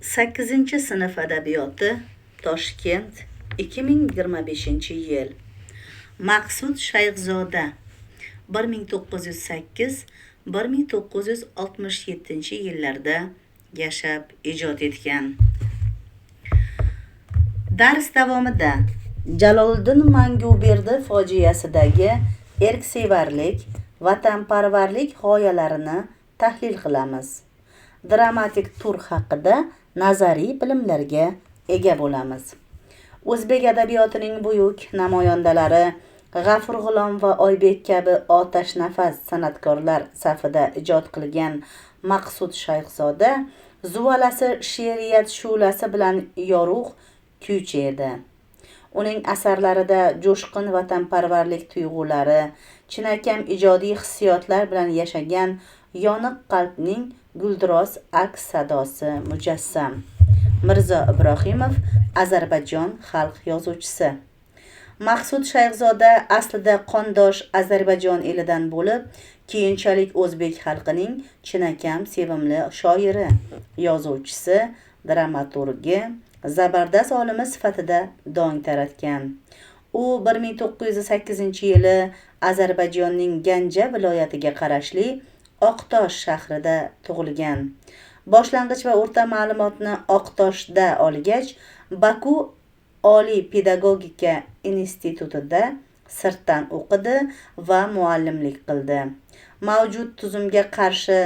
8-sinf adabiyoti, Toshkent, 2025-yil. Maqsud Shayxzoda 1908-1967-yillarda yashab ijod etgan. Dars davomida Jaloliddin Manguberdi fojiasidagi erksevarlik, vatanparvarlik g'oyalarini tahlil qilamiz. Dramatik tur haqida nazariy bilimlarga ega bo'lamiz. O'zbek adabiyotining buyuk namoyandalari G'afur G'ulom va Oybek kabi otash nafas san'atkorlar safida ijod qilgan Maqsud Shayxzoda zuvalasi she'riyat shu'lasi bilan yorug' kuychi edi. Uning asarlarida jo'shqin vatanparvarlik tuyg'ulari, chinakam ijodiy hissiyotlar bilan yashagan yoniq qalbning guldiroz aks sadosi mujassam. Mirzo Ibrohimov, Ozarbayjon xalq yozuvchisi. Maqsud Shayxzoda aslida qondosh Ozarbayjon elidan bo'lib, keyinchalik o'zbek xalqining chinakam sevimli shoiri, yozuvchisi, dramaturgi, zabardast olimi sifatida dong taratgan. U 1908-yili Ozarbayjonning Ganja viloyatiga qarashli Oqtosh shahrida tug'ilgan. Boshlang'ich va o'rta ma'lumotni Oqtoshda olgach, Baku Oliy pedagogika institutida sirtdan o'qidi va muallimlik qildi. Mavjud tuzumga qarshi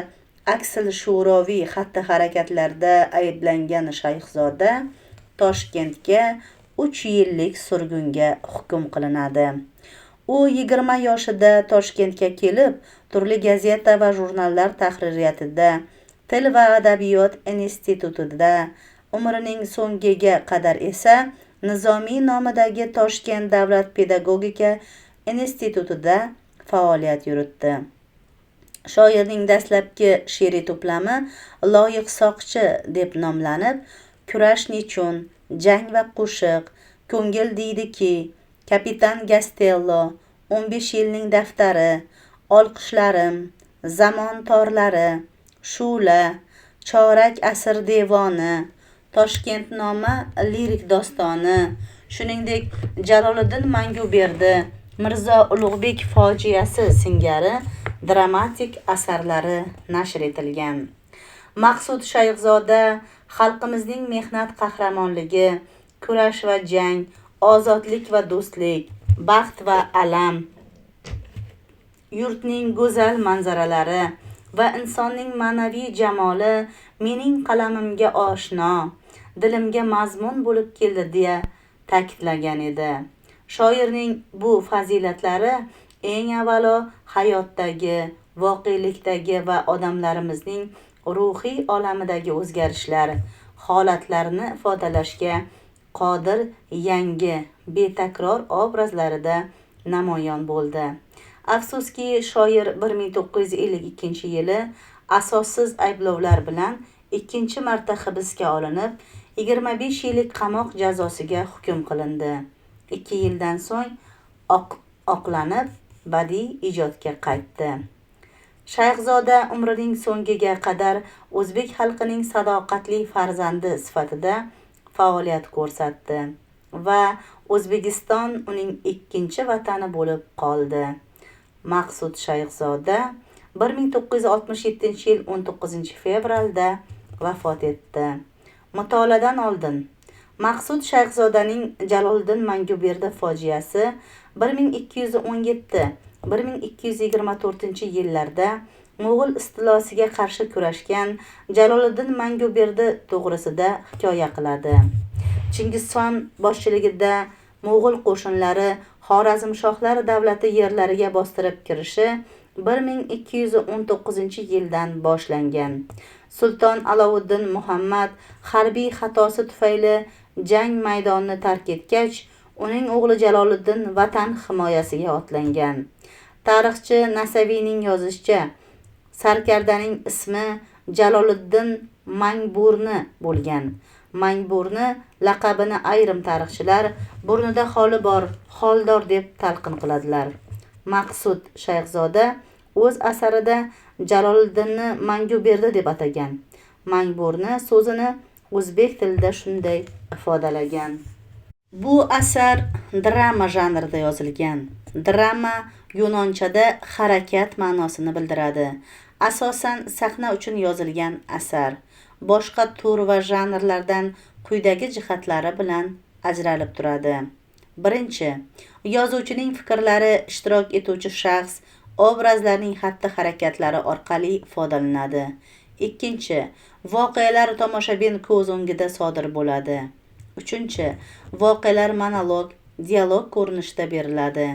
aksil shu'roviy xatti-harakatlarda ayblangan Shayxzoda Toshkentga 3 yillik surgunga hukm qilinadi. U 20 yoshida Toshkentga kelib, turli gazeta va jurnallar tahririyatida, Til va adabiyot institutida, umrining so'ngiga qadar esa Nizomiy nomidagi Toshkent davlat pedagogika institutida faoliyat yuritdi. Shoirning dastlabki she'riy to'plami Loyiq soqchi deb nomlanib, Kurash nechun, Jang va qo'shiq, Ko'ngil deydiki, Kapitan Gastello, 15 yilning daftari, Olqishlarim, Zamon torlari, Shu'la, Chorak asr devoni, Toshkentnoma lirik dostoni, shuningdek Jaloliddin Manguberdi, Mirzo Ulug'bek fojiasi singari dramatik asarlari nashr etilgan. Maqsud Shayxzoda xalqimizning mehnat qahramonligi, kurash va jang, ozodlik va do'stlik, baxt va alam, yurtning go'zal manzaralari va insonning ma'naviy jamoli mening qalamimga oshno, dilimga mazmun bo'lib keldi deya ta'kidlagan edi. Shoirning bu fazilatlari eng avvalo hayotdagi, voqelikdagi va odamlarimizning ruhiy olamidagi o'zgarishlar, holatlarni ifodalashga qodir yangi, betakror obrazlarida namoyon bo'ldi. Afsuski, shoir 1952-yili asossiz ayblovlar bilan ikkinchi marta hibsga olinib, 25 yillik qamoq jazosiga hukm qilindi. 2 yildan so'ng oqlanib, badiiy ijodga qaytdi. Shayxzoda umrining so'ngiga qadar o'zbek xalqining sadoqatli farzandi sifatida faoliyat ko'rsatdi va O'zbekiston uning ikkinchi vatani bo'lib qoldi. Maqsud Shayxzoda 1967-yil 19-fevralda vafot etdi. Mutolaadan oldin Maqsud Shayxzodaning Jaloliddin Manguberdi fojiasi 1217-1224-yillarda Mo'g'ul istilosiga qarshi kurashgan Jaloliddin Manguberdi to'g'risida hikoya qiladi. Chingizxon boshchiligida Mo'g'ul qo'shinlari Xorazmshohlar davlati yerlariga bostirib kirishi 1219-yildan boshlangan. Sulton Alovuddin Muhammad harbiy xatosi tufayli jang maydonini tark etgach, uning o'g'li Jaloliddin vatan himoyasiga otlangan. Tarixchi Nasaviyning yozishicha, sarkardaning ismi Jaloliddin Mangburni bo'lgan. Mangburni laqabini ayrim tarixchilar burnida xoli bor, xoldor deb talqin qiladilar. Maqsud Shayxzoda o'z asarida Jaloliddinni Manguberdi deb atagan. Mangburni so'zini o'zbek tilida shunday ifodalagan. Bu asar drama janrida yozilgan. Drama yunonchada harakat ma'nosini bildiradi. Asosan sahna uchun yozilgan asar. Boshqa tur va janrlardan quyidagi jihatlari bilan ajralib turadi. Birinchi, yozuvchining fikrlari ishtirok etuvchi shaxs obrazlarning xatti-harakatlari orqali ifodalanadi. Ikkinchi, voqealar tomoshabin ko'z o'ngida sodir bo'ladi. Uchinchi, voqealar monolog, dialog ko'rinishida beriladi.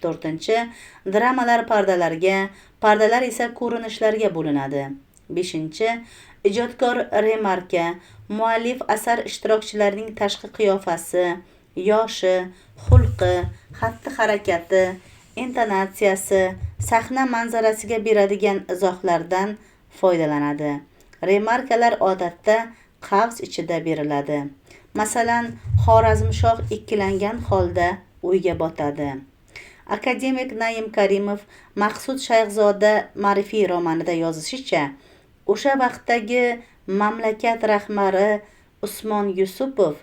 To'rtinchi, dramalar pardalarga, pardalar esa ko'rinishlarga bo'linadi. Beshinchi, ijodkor remarka, muallif asar ishtirokchilarining tashqi qiyofasi, yoshi, xulqi, xatti-harakati, intonatsiyasi, sahna manzarasiga beradigan izohlardan foydalanadi. Remarkalar odatda qavs ichida beriladi. Masalan, Xorazmshoh ikkilangan holda o'yga botadi. Akademik Naim Karimov Maqsud Shayxzoda ma'rifiy romanida yozishicha, o'sha vaqtdagi mamlakat rahbari Usmon Yusupov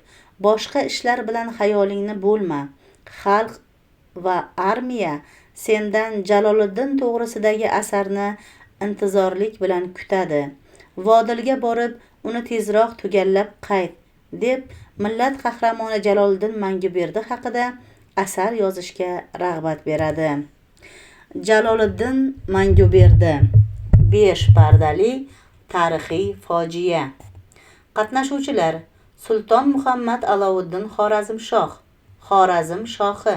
boshqa ishlar bilan xayolingni bo'lma, xalq va armiya sendan Jaloliddin to'g'risidagi asarni intizorlik bilan kutadi. Vodilga borib, uni tezroq tugallab qayt, deb millat qahramoni Jaloliddin Manguberdi haqida asar yozishga rag'bat beradi. Jaloliddin Manguberdi 5 pardali tarixiy fojia. Qatnashuvchilar: Sulton Muhammad Alovuddin Xorazmshoh, Xorazm shohi;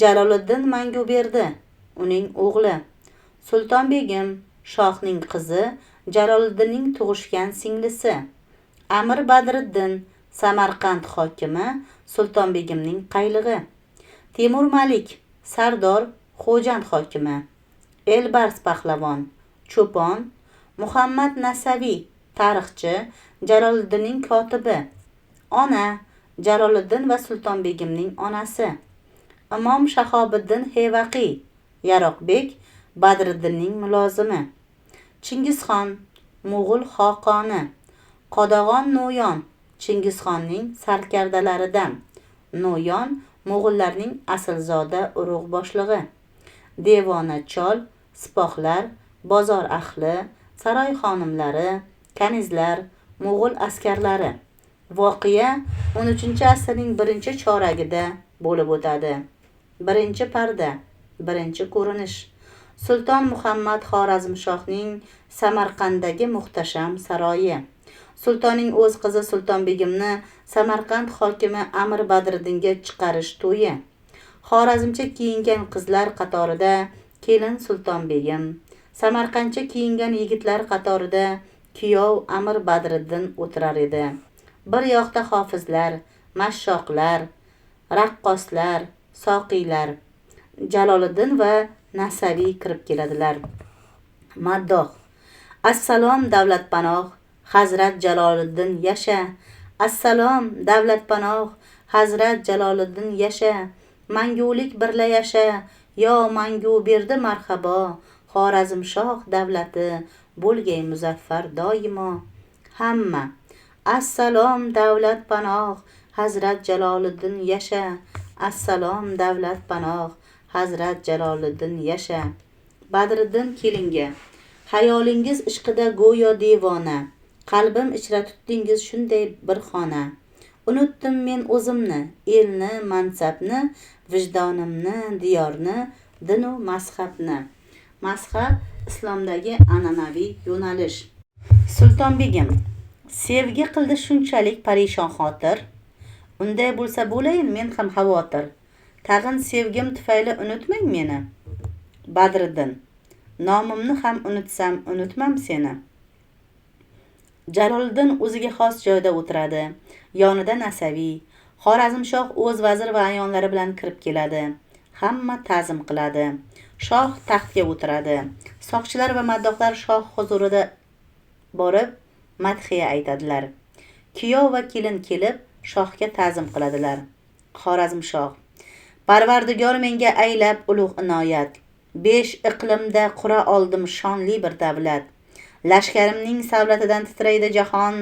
Jaloliddin Manguberdi, uning o'g'li; Sulton Begim, shohning qizi, Jaloliddinning tug'ishgan singlisi; Amir Badriddin, Samarqand hokimi, Sulton Begimning qaylig'i; Temur Malik, Sardor, Xo'jand hokimi; Elbars pahlavon, cho'pon; Muhammad Nasaviy, tarixchi, Jaloliddinning kotibi; ona, Jaloliddin va Sulton Begimning onasi; Imom Shahobiddin Hevaqiy, Yaroqbek, Badriddinning mulozimi; Chingizxon, Mo'g'ul xoqoni; Qodag'on No'yon, Chingizxonning sarkardalaridan; No'yon Mo'g'ullarning aslzoda urug' boshlig'i; Devona chol, sipohlar, bozor ahli, saroy xonimlari, kanizlar, Mo'g'ul askarlari. Voqea 13-asrning birinchi choragida bo'lib o'tadi. Birinchi parda, birinchi ko'rinish. Sulton Muhammad Xorazmshohning Samarqanddagi muhtasham saroyi. Sultonning o'z qizi Sulton Begimni Samarqand hokimi Amir Badriddinga chiqarish to'yi. Xorazmcha kiyingan qizlar qatorida kelin Sulton Begim, Samarqandcha kiyingan yigitlar qatorida kuyov Amir Badriddin o'tirar edi. Bir yoqda hofizlar, mashshoqlar, raqqoslar, soqiylar, Jaloliddin va Nasaviy kirib keladilar. Maddoh: Assalom davlatpanoh, Hazrat Jaloliddin yasha! Assalom davlatpanoh, Hazrat Jaloliddin yasha! Mangulik birla yasha! Yo Manguberdi marhabo! Xorazmshoh davlati bo'lgay muzaffar doimo! Hamma: Assalom davlatpanoh, Hazrat Jaloliddin yasha! Assalom davlatpanoh, Hazrat Jaloliddin yasha! Badriddin kelinga: Hayolingiz ishqida go'yo devona, qalbim ichra tutdingiz shunday bir xona. Unutdim men o'zimni, elni, mansabni, vijdonimni, diyorni, dinu mazhabni. Mazhab islomdagi an'anaviy yo'nalish. Sulton Begim: Sevgi qildi shunchalik parishon xotir. Unday bo'lsa bo'layin men ham xavotir. Tag'in sevgim tufayli unutmang meni. Badriddin: Nomimni ham unutsam unutmam seni. Jaloliddin o'ziga xos joyda o'tiradi. Yonida Nasaviy. Xorazmshoh o'z vazir va ayonlari bilan kirib keladi. Hamma ta'zim qiladi. Shoh taxtga o'tiradi. Soqchilar va maddohlar shoh huzurida borib madhiya aytadilar. Kuyov va kelin kelib shohga ta'zim qiladilar. Xorazmshoh: Parvardigor menga aylab ulug' inoyat. 5 iqlimda qura oldim shonli bir davlat. Lashkarimning savlatidan titraydi jahon,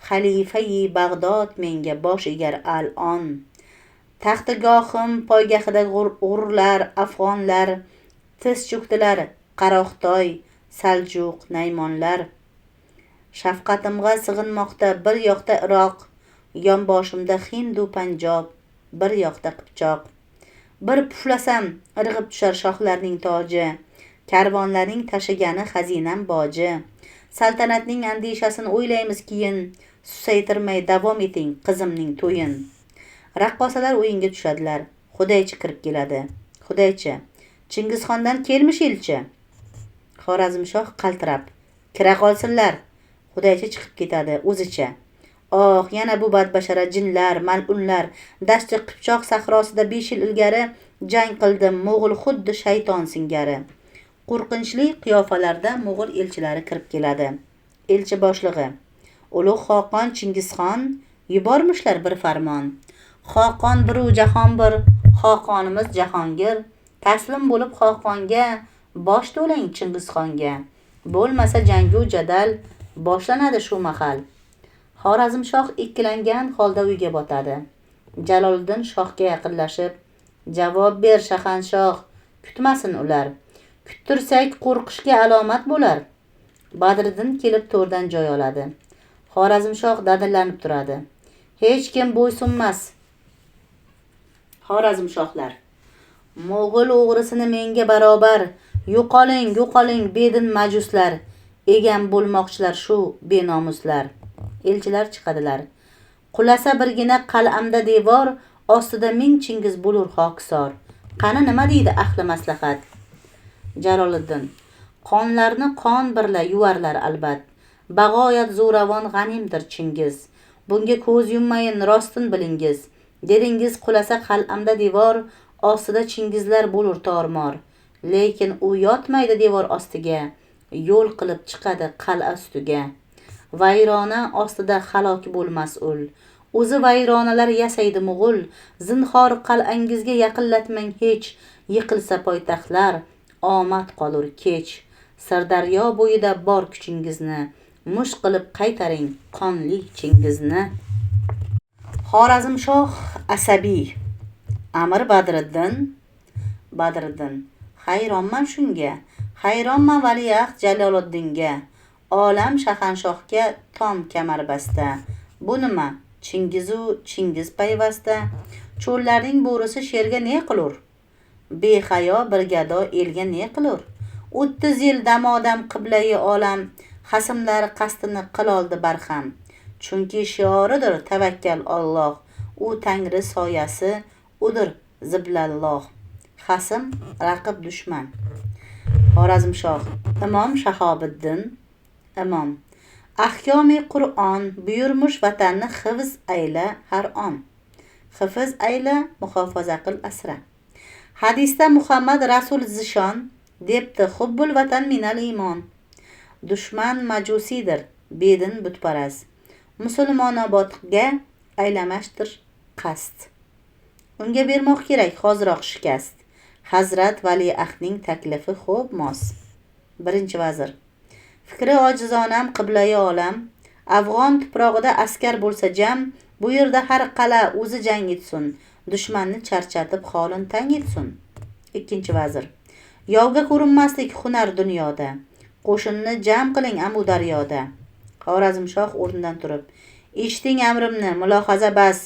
xalifai Bag'dod menga bosh egar al'on. Taxtigohim poygahida g'urlar, afg'onlar, tiz cho'kdilar Qaroqtoy, Saljuq, Naymonlar. Shafqatimga sig'inmoqda bir yoqda Iroq, yonboshimda Hindu Panjob, bir yoqda Qipchoq. Bir puflasam irg'ib tushar shohlarning toji, karvonlarning tashigani xazinam boji. Saltanatning andishasini o'ylaymiz keyin, susaytirmay davom eting qizimning to'yin. Raqqosalar o'yinga tushadilar. Xudaychi kirib keladi. Xudaychi: Chingizxondan kelmish elchi. Xorazmshoh qaltirab: Kira qolsinlar. Xudaychi chiqib ketadi o'zicha. Oh, yana bu badbashara jinlar, mal'unlar. Dashti Qipchoq sahrosida 5 yil ilgari jang qildim, mo'g'ul xuddi shayton singari. Qo'rqinchli qiyofalarda mo'g'ul elchilari kirib keladi. Elchi boshlig'i: Ulug' Xoqon Chingizxon yubormishlar bir farmon. Xoqon biru jahon bir, Xoqonimiz Jahongir. Taslim bo'lib Xoqonga, bosh to'lang Chingizxonga. Bo'lmasa jangu jadal boshlanadi shu mahal. Xorazmshoh ikkilangan holda uyga botadi. Jaloliddin shohga yaqinlashib: Javob ber shahanshoh, kutmasin ular. Kuttirsak qo'rqishga alomat bo'lar. Badriddin kelib to'rdan joy oladi. Xorazmshoh dadillanib turadi. Hech kim bo'ysunmas. Xorazmshohlar: Mo'g'ul o'g'risini menga barobar, yo'qoling, yo'qoling bedin majuslar, egam bo'lmoqchilar shu benomuslar. Elchilar chiqadilar. Qulasa birgina qal'amda devor, ostida 1000 Chingiz bo'lur hokisor. Qani nima deydi ahli maslahat? Jaloliddin: Qonlarni qon birla yuvarlar albat. Bag'oyat zo'ravon g'animdir Chingiz. Bunga ko'z yummayin, rostin bilingiz. Dedingiz qulasa qal'amda devor, ostida Chingizlar bo'lur tormor. Lekin u yotmaydi devor ostiga, yo'l qilib chiqadi qal'a ustiga. Vayrona ostida halok bo'lmas ul. O'zi vayronalar yasaydi mo'g'ul. Zinhor qal'angizga yaqinlatmang hech. Yiqilsa poytaxtlar, omad qolur kech. Sirdaryo bo'yida bor kuchingizni, mush qilib qaytaring qonli Chingizni. Xorazmshoh asabiy. Amir Badriddin: Hayronman shunga, hayronman valiahd Jaloliddinga. Olam shahanshohga tom kamarbasta. Bu nima? Chingizu Chingiz payvasta. Cho'llarning bo'risi sherga ne qilur? Behayo birgado elga ne qilur? 30 yil damodam qiblai olam, xasimlari qasdini qiloldi barham. Chunki shioridir tavakkal Alloh, u Tangri soyasi, udir ziblalloh. Xasim, raqib dushman. Xorazmshoh: Imom Shahobiddin. Imom: Ahkomi Qur'on buyurmush vatanni hifz ayla har on. Hifz ayla, muhofaza qil asra. Hadisda Muhammad Rasul zishon debdi, hubbul vatan minal iymon. Dushman majusidir, bedin butparast. Musulmonobodga aylamashdir qasd. Unga bermoq kerak hoziroq shikast. Hazrat valiahdning taklifi xo'p mos. Birinchi vazir: Fikri ojizonam qiblai olam, Afg'on tuprog'ida askar bo'lsa jam, bu yerda har qal'a o'zi jang etsin, dushmanni charchatib holin tang etsin. Ikkinchi vazir: Yovga ko'rinmaslik hunar dunyoda, qo'shinni jam qiling Amudaryoda. Xorazmshoh o'rnidan turib: Eshiting amrimni, mulohaza bas.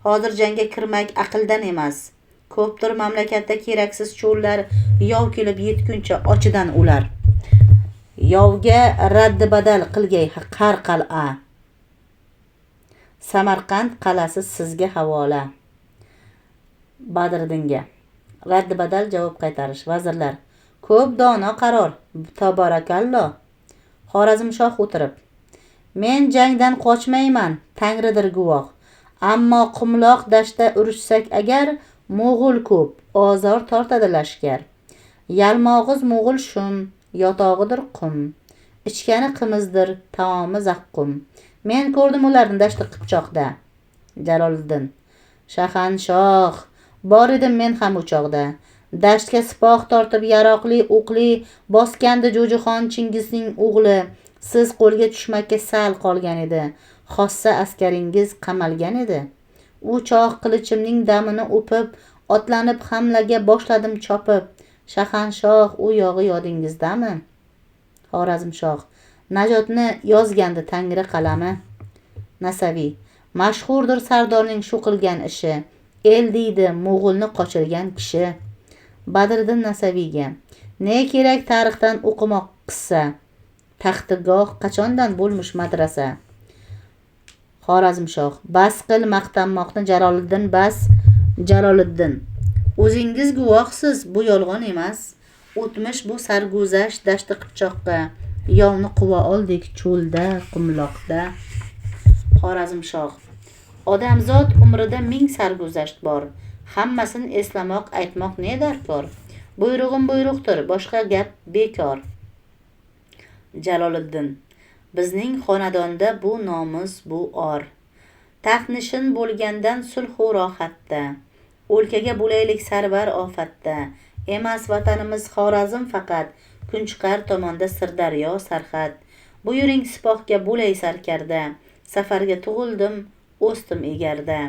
Hozir jangga kirmak aqldan emas. Ko'pdir mamlakatda keraksiz cho'llar, yov kelib yetguncha ochidan ular. Yovga raddi badal qilgay har qal'a. Samarqand qal'asi sizga havola. Badriddinga raddi badal javob qaytarish. Vazirlar: Ko'p dono qaror, tabarakalloh. Xorazmshoh o'tirib: Men jangdan qochmayman, Tangridir guvoh. Ammo qumloq dashtda urushsak agar, mo'g'ul ko'p, ozor tortadi lashkar. Yalmog'iz mo'g'ul shum, yotog'idir qum. Ichgani qimizdir, taomi zaqqum. Men ko'rdim ularni dashti Qipchoqda. Jaloliddin: Shahanshoh, bor edim men ham o'choqda. Dashtga sipoh tortib yaroqli o'qli bosgandi Jo'jixon Chingizning o'g'li. Siz qo'lga tushmakka sal qolgan edi. xossa askaringiz qamalgan edi. U choq qilichimning damini o'pib, otlanib hamlaga boshladim chopib. Shahanshoh u yog'i yodingizdami? Xorazmshoh: Najotni yozgandi Tangri qalami. Nasaviy: Mashhurdir Sardorning shu qilgan ishi, el deydi mo'g'ulni qochirgan kishi. Badriddin Nasaviyga: Ne kerak tarixdan o'qimoq qissa, taxtigoh qachondan bo'lmish madrasa. Xorazmshoh: Bas qil maqtanmoqni Jaloliddin, bas. Jaloliddin: O'zingiz guvohsiz, bu yolg'on emas. O'tmish bu sarguzasht dashti qipchoqqa, yovni quva oldik cho'lda, qumloqda. Xorazmshoh: Odamzod umrida ming sarguzasht bor, hammasini eslamoq, aytmoq ne darkor. Buyrug'im buyruqdir, boshqa gap bekor. Jaloliddin: Bizning xonadonda bu nomus, bu or. Taxtnishin bo'lgandan sulhu rohatda, o'lkaga bo'laylik sarvar ofatda. Emas vatanimiz Xorazm faqat, Kunchiqar tomonda Sirdaryo sarhad. Buyuring sipohga bo'lay sarkarda, safarga tug'ildim, o'stim egarda.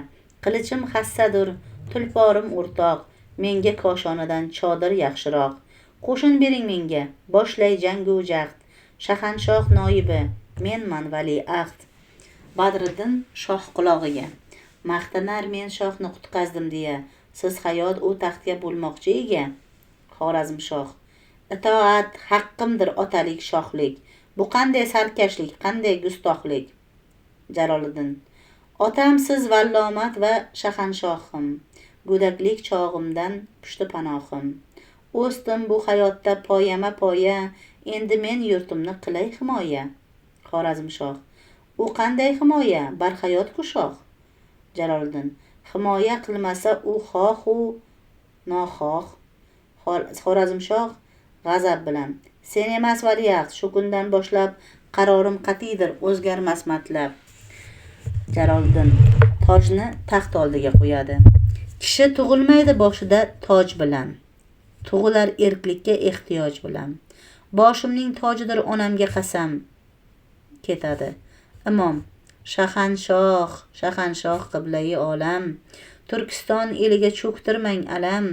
Qilichim hassadur, tulporim o'rtoq, menga koshonadan chodir yaxshiroq. Qo'shin bering menga, boshlay jangu jahd. Shahanshoh noibi, menman valiahd. Badriddin shoh qulog'iga: Maqtanar men shohni qutqazdim deya, siz hayot u taxtga bo'lmoqchi ega. Xorazmshoh: Itoat haqqimdir otalik, shohlik. Bu qanday sarkashlik, qanday gustohlik. Jaloliddin: Otam siz vallomat va shahanshohim, go'daklik chog'imdan pushti panohim. O'sdim bu hayotda poyama poya, endi men yurtimni qilay himoya. Xorazmshoh: U qanday himoya, barhayot-ku shoh. Jaloliddin: Himoya qilmasa u xoh-u noxoh. Xorazmshoh g'azab bilan: Sen emas valiahd, shu kundan boshlab qarorim qat'iydir, o'zgarmas matlab. Jaloliddin tojni taxt oldiga qo'yadi. Kishi tug'ilmaydi boshida toj bilan, tug'ilar erklikka ehtiyoj bilan. Boshimning tojidir onamga qasam. Ketadi. Imom: Shahanshoh, shahanshoh qiblai olam, Turkiston eliga cho'ktirmang alam.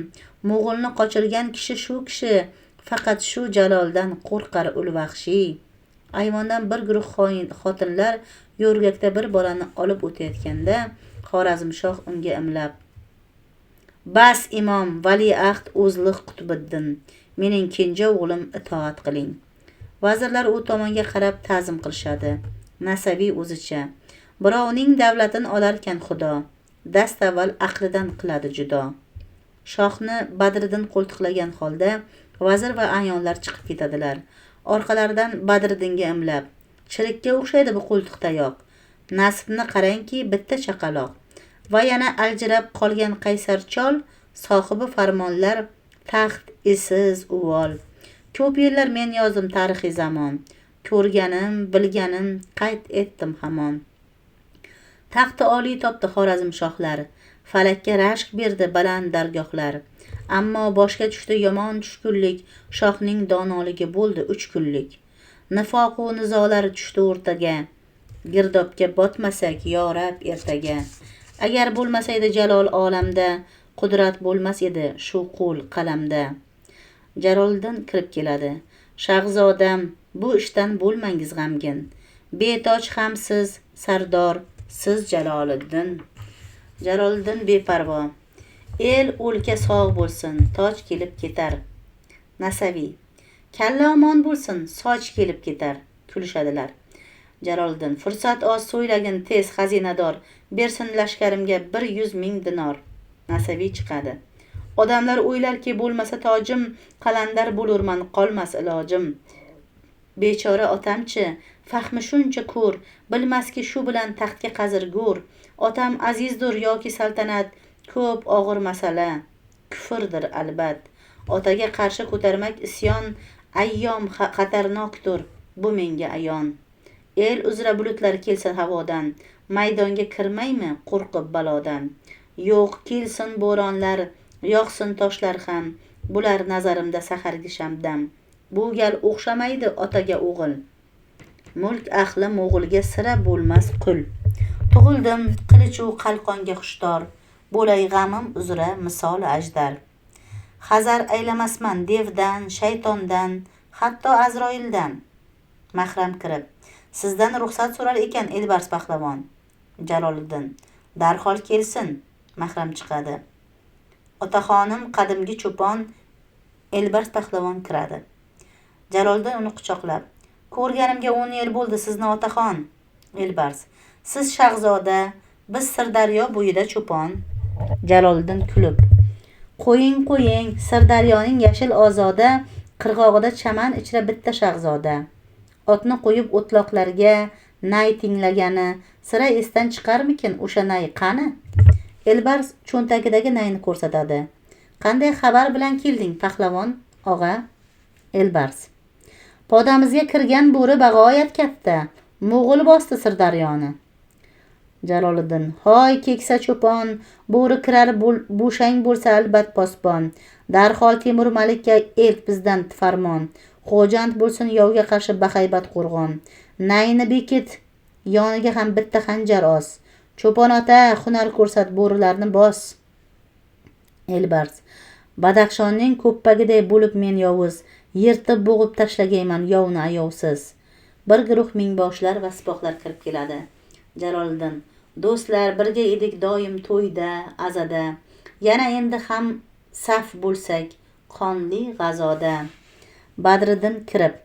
Mo'g'ulni qochirgan kishi shu kishi, faqat shu Jaloldan qo'rqar ul vahshiy. Ayvondan bir guruh xotinlar yo'rgakda bir bolani olib o'tayotganda, Xorazmshoh unga imlab: Bas imom, valiahd o'zliq Qutbiddin, mening kenja o'g'lim, itoat qiling. Vazirlar u tomonga qarab ta'zim qilishadi. Nasaviy o'zicha: Birovning davlatini olarkan xudo, dastavval aqlidan qiladi judo. Shohni Badriddin qo'ltiqlagan holda vazir va ayonlar chiqib ketadilar. Orqalaridan Badriddinga imlab: Chirikka o'xshaydi bu qo'ltiq tayoq. Nasibni qarangki, bitta chaqaloq. Va yana aljirab qolgan qaysar chol, sohibi farmonlar, taxt esiz uvol. Ko'p yillar men yozdim tarixiy zamon, ko'rganim, bilganim qayd etdim hamon. Taxti oliy topdi Xorazmshohlar, falakka rashk berdi baland dargohlar. Ammo boshga tushdi yomon tushkunlik, shohning donoligi bo'ldi 3 kunlik. Nifoq u nizolar tushdi o'rtaga, girdobga botmasak yo Rab ertaga. Agar bo'lmasaydi Jalol olamda, qudrat bo'lmas edi shu qo'l qalamda. Jaloliddin kirib keladi. Shahzodam, bu ishdan bo'lmangiz g'amgin. Betoj ham siz, Sardor, siz Jaloliddin. Jaloliddin beparvo: El o'lka sog' bo'lsin, toj kelib ketar. Nasaviy: Kalla omon bo'lsin, soch kelib ketar. Kulishadilar. Jaloliddin: Fursat oz, so'ylagin tez xazinador, bersin lashkarimga 100 ming dinor. Nasaviy chiqadi. Odamlar o'ylarki, bo'lmasa tojim, qalandar bo'lurman, qolmas ilojim. Bechora otamchi, fahmi shuncha ko'r, bilmaski shu bilan taxtga qazirgur. Otam azizdur yoki saltanat, ko'p og'ir masala, kufrdir albat. Otaga qarshi ko'tarmak isyon, ayyom xatarnokdir, bu menga ayon. El uzra bulutlar kelsa havodan, maydonga kirmaymi qo'rqib balodan. Yo'q, kelsin bo'ronlar, yoqsin toshlar ham, bular nazarimda sahargi shamdam. Bu gal o'xshamaydi otaga o'g'il, mulk ahli mo'g'ulga sira bo'lmas qul. Tug'ildim qilichu qalqonga xushtor, bo'lay g'amim uzra misoli ajdar. Hazar aylamasman devdan, shaytondan, hatto Azroildan. Mahram kirib, sizdan ruxsat so'rar ekan Elbars pahlavon. Jaloliddin, darhol kelsin. Mahram chiqadi. Otaxonim qadimgi cho'pon Elbars pahlavon kiradi. Jaloliddin uni quchoqlab, ko'rganimga 10 yil bo'ldi sizni otaxon. Elbars, siz shahzoda, biz Sirdaryo bo'yida cho'pon. Jaloliddin kulib, qo'ying, Sirdaryoning yashil ozoda, qirg'og'ida chaman ichra bitta shahzoda. Otni qo'yib o'tloqlarga nay tinglagani sira esdan chiqarmikin o'sha nay qani? Elbars cho'ntagidagi nayni ko'rsatadi. Qanday xabar bilan kelding pahlavon og'a? Elbars, podamizga kirgan bo'ri bag'oyat katta, mo'g'ul bosdi Sirdaryoni. Jaloliddin, hoy keksa cho'pon, bo'ri kirar bo'shang bo'lsa albat posbon. Darhol Temur Malikka elt bizdan farmon. Xo'jand bo'lsin yovga qarshi bahaybat qo'rg'on. Nayni bekit, yoniga ham bitta xanjar os. Cho'pon ota, hunar ko'rsat, bo'rilarni bos. Elbars, Badaxshonning ko'ppagiday bo'lib men yovuz, yirtib bo'g'ib tashlagayman yovni ayovsiz. Bir guruh mingboshlar va sipohlar kirib keladi. Jaloliddin, do'stlar, birga edik doim to'yda, azada. Yana endi ham saf bo'lsak, qonli g'azoda. Badriddin kirib,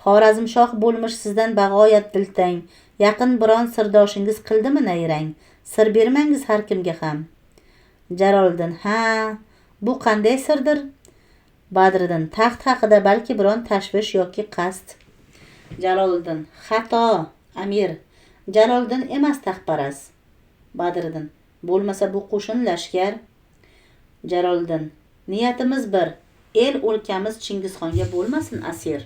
Xorazmshoh bo'lmish sizdan bag'oyat diltang. Yaqin biron sirdoshingiz qildimi nayrang? Sir bermangiz har kimga ham. Jaloliddin, ha, bu qanday sirdir? Badriddin, taxt haqida balki biron tashvish yoki qasd. Jaloliddin, xato, amir. Jaloliddin emas taxtparast. Badriddin, bo'lmasa bu qo'shin lashkar. Jaloliddin, niyatimiz bir, el o'lkamiz Chingizxonga bo'lmasin asir.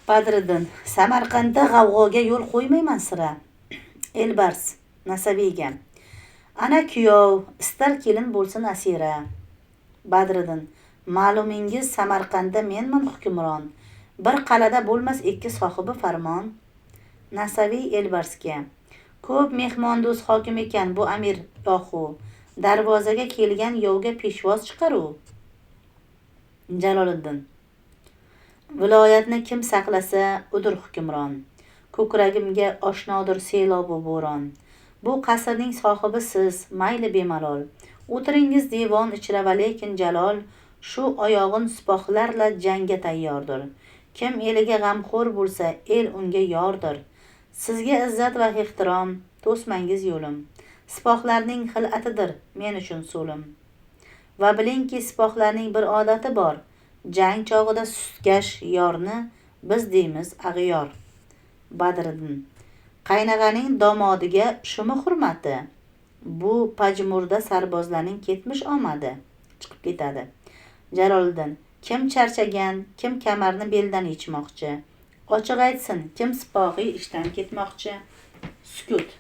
Badriddin, Samarqandda g'avg'oga yo'l qo'ymayman sira. Elbars Nasaviyga, ana kuyov, istar kelin bo'lsin asira. Badriddin, ma'lumingiz Samarqandda menman hukmron. Bir qalada bo'lmas ikki sohibi farmon. Nasaviy Elbarsga, ko'p mehmondo'st hokim ekan bu amir yoxu, darvozaga kelgan yovga peshvoz chiqaru. Jaloliddin, viloyatni kim saqlasa udur hukmron. Ko'kragimga oshnodir selobu bo'ron. Bu qasrning sohibi siz, mayli bemalol. O'tiringiz devon ichra va lekin jalol, shu oyog'in sipohlarla jangga tayyordir. Kim eliga g'amxo'r bo'lsa, el unga yordir. Sizga izzat va ehtirom, to'smangiz yo'lim. Sipohlarning xil'atidir men uchun so'lim. Va bilingki, sipohlarning bir odati bor. Jang chog'ida sustkash yorni biz deymiz ag'yor. Badriddin, qaynag'aning domodiga shumi hurmati? Bu pajmurda sarbozlarning ketmish omadi. Chiqib ketadi. Jaloliddin, kim charchagan, kim kamarni beldan yechmoqchi? Ochiq aytsin, kim sipohiy ishdan ketmoqchi? Sukut.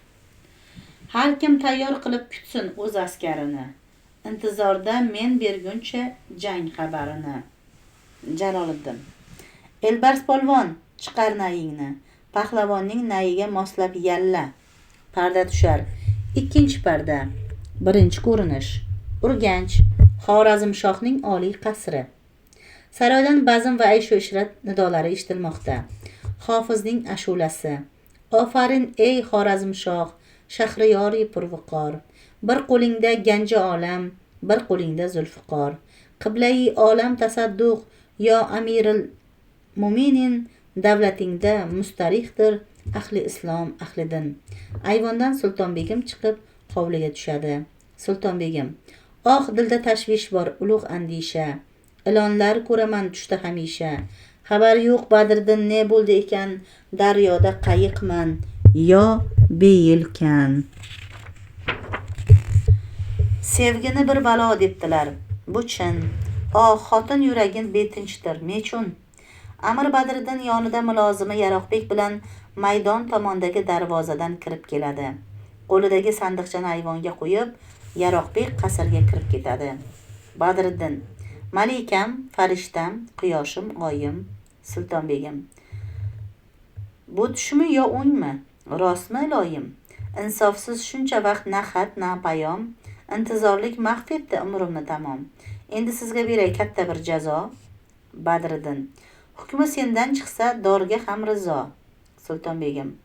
Har kim tayyor qilib kutsin o'z askarini. Intizorda men berguncha jang xabarini. Jaloliddin, Elbars polvon, chiqar nayingni. Pahlavonning nayiga moslab yalla. Parda tushar. Ikkinchi parda. Birinchi ko'rinish. Urganch, Xorazmshohning oliy qasri. Saroydan bazm va ayshu ishrat nidolari eshitilmoqda. Hofizning ashulasi. Ofarin ey Xorazmshoh, Shahriyor-i purviqor. Bir qo'lingda ganji olam, bir qo'lingda zulfiqor. Qiblai olam tasadduq, yo amiril mu'minin, davlatingda mustarihdir ahli islom, ahli din. Ayvondan Sultonbegim chiqib hovliga tushadi. Sultonbegim, oh dilda tashvish bor, ulug' andisha. Ilonlar ko'raman tushda hamisha. Xabar yo'q Badriddin ne bo'ldi ekan, daryoda qayiqman yo beyilkan. Sevgini bir balo debdilar. Bu chin. Xotin yuragin betinchdir, nechun? Amir Badriddin yonida mulozimi Yaroqbek bilan maydon tomondagi darvozadan kirib keladi. Qo'lidagi sandiqchani ayvonga qo'yib, Yaroqbek qasrga kirib ketadi. Badriddin, malikam, farishtam, quyoshim, oyim. Sultonbegim, bu tushmi yo o'ngmi? Rostmi iloyim? Insofsiz shuncha vaqt na xat na payom, intizorlik mahv etdi umrimni tamom. Endi sizga beray katta bir jazo. Badriddin: hukmi sendan chiqsa dorga ham rizo. Sultonbegim: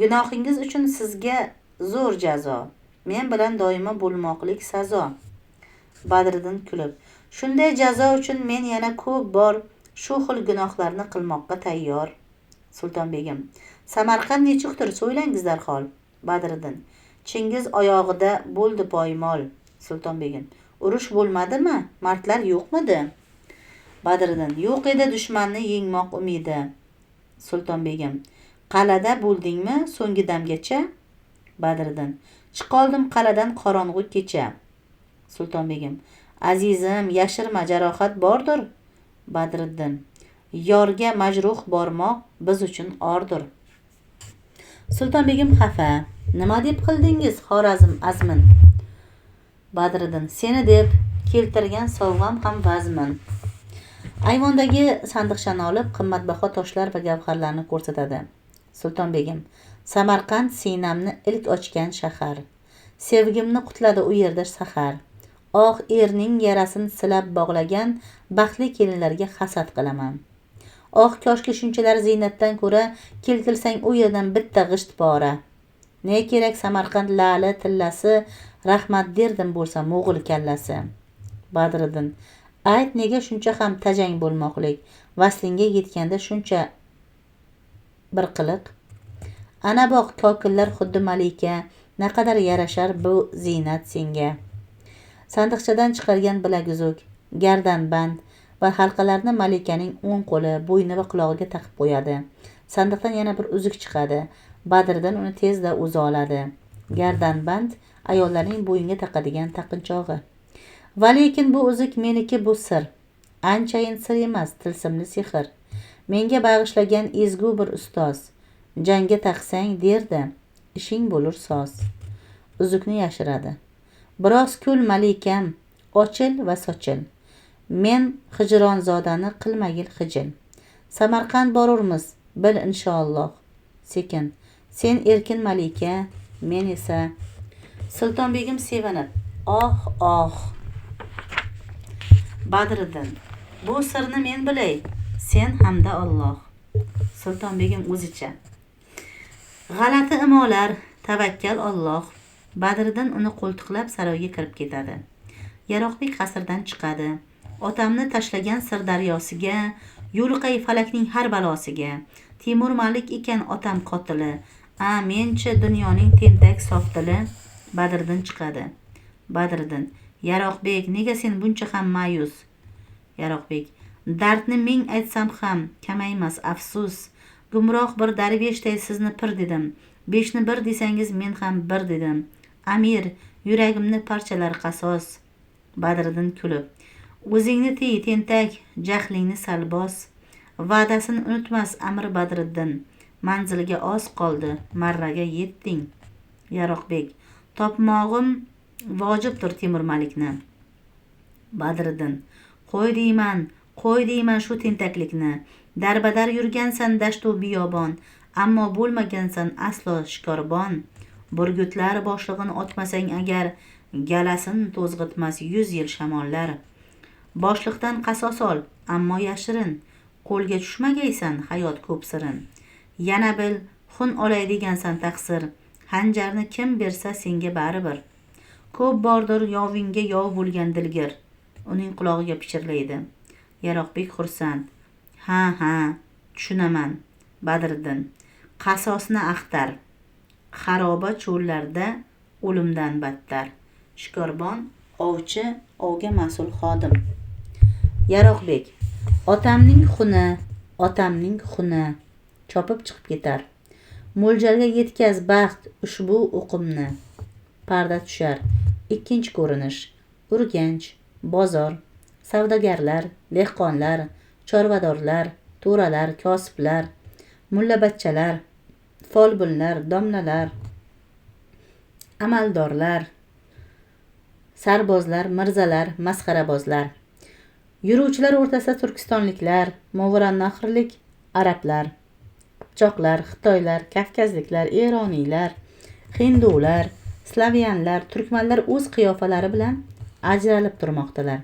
gunohingiz uchun sizga zo'r jazo, men bilan doimo bo'lmoqlik sazo. Badriddin kulib: shunday jazo uchun men yana ko'p bor shu xil gunohlarni qilmoqqa tayyor. Sultonbegim: Samarqand nechukdir, so'ylangiz darhol. Badriddin: Chingiz oyog'ida bo'ldi poymol. Sultonbegim: urush bo'lmadimi? Mardlar yo'qmidi? Badriddin: yo'q edi dushmanni yengmoq umidi. Sultonbegim: qal'ada bo'ldingmi so'nggi damgacha? Badriddin: chiqoldim qal'adan qorong'u kecha. Sultonbegim: azizim yashirma, jarohat bordir. Badriddin: yorga majruh bormoq biz uchun ordir. Sultonbegim xafa: nima deb qildingiz Xorazm azmin? Badriddin: seni deb keltirgan sovg'am ham vazmin. Ayvondagi sandiqchani olib qimmatbaho toshlar va gavharlarni ko'rsatadi. Sultonbegim: Samarqand siynamni ilk ochgan shahar. Sevgimni qutladi u yerda sahar. Oh, erning yarasini silab bog'lagan baxtli kelinlarga hasad qilaman. Oh, koshki shunchalar ziynatdan ko'ra keltirsang u yerdan bitta g'isht pora. Ne kerak Samarqand la'li tillasi, rahmat derdim bo'lsa mo'g'ul kallasi. Badriddin: ayt, nega shuncha ham tajang bo'lmoqlik, vaslingga yetganda shuncha bir qiliq. Ana boq kokillar xuddi malika, naqadar yarashar bu ziynat senga. Sandiqchadan chiqargan bilaguzuk, gardanband va halqalarni malikaning o'ng qo'li, bo'yni va qulog'iga taqib qo'yadi. Sandiqdan yana bir uzuk chiqadi. Badriddin uni tezda o'zi oladi. Gardanband ayollarning bo'yinga taqadigan taqinchog'i. Va lekin bu uzuk meniki, bu sir. Anchayin sir emas, tilsimli sehr. Menga bag'ishlagan ezgu bir ustoz. Jangga taqsang derdi, ishing bo'lur soz. Uzukni yashiradi. Biroz kul malikam, ochil va sochil. Men hijronzodani qilmagil xijil. Samarqand borurmiz, bil inshaalloh. Sekin, sen erkin malika, men esa. Sultonbegim sevinib: oh, oh. Badriddin: bu sirni men bilay, sen hamda Alloh. Sultonbegim o'zicha: g'alati imolar, tavakkal Alloh. Badriddin uni qo'ltiqlab saroyga kirib ketadi. Yaroqbek qasrdan chiqadi. Otamni tashlagan Sirdaryosiga, yo'liqay falakning har balosiga. Timur Malik ekan otam qotili. Menchi dunyoning tentak softili. Badriddin chiqadi. Badriddin: Yaroqbek, nega sen buncha ham ma'yus? Yaroqbek: dardni ming aytsam ham kamaymas afsus. Gumroh bir darveshday sizni pir dedim. 5ni 1 desangiz men ham 1 dedim. Amir, yuragimni parchalar qasos. Badriddin kulib: o'zingni tiy tentak, jahlingni salbos. Va'dasini unutmas Amir Badriddin. Manzilga oz qoldi, marraga yetding. Yaroqbek: topmog'im vojibdir Timur Malikni. Badriddin: qo'y deyman shu tentaklikni. Darbadar yurgansan dashtu biyobon, ammo bo'lmagansan aslo shikorbon. Burgutlar boshlig'ini otmasang agar, galasin to'zg'itmas 100 yil shamollar. Boshliqdan qasos ol, ammo yashirin. Qo'lga tushmagaysan hayot ko'p sirin. Yana bil, xun olay degansan taqsir. Hanjarni kim bersa senga baribir. Ko'p bordir yovingga yov bo'lgan dilgir. Uning qulog'iga pichirlaydi. Yaroqbek xursand: ha, tushunaman. Badriddin: qasosni axtar. Xaroba cho'llarda o'limdan battar. Shikorbon, ovchi, ovga mas'ul xodim. Yaroqbek: otamning xuni. Chopib chiqib ketar. Mo'ljalga yetkaz baxt ushbu o'qimni. Parda tushar. Ikkinchi ko'rinish. Urganch, bozor, savdogarlar, dehqonlar, chorvadorlar, to'ralar, kosiblar, mullabachchalar, folbinlar, domlalar, amaldorlar, sarbozlar, mirzalar, masxarabozlar. Yuruvchilar o'rtasida turkistonliklar, movarannahrlik arablar, qipchoqlar, xitoylar, kavkazliklar, eroniylar, Hindular, slavyanlar, turkmanlar o'z qiyofalari bilan ajralib turmoqdalar.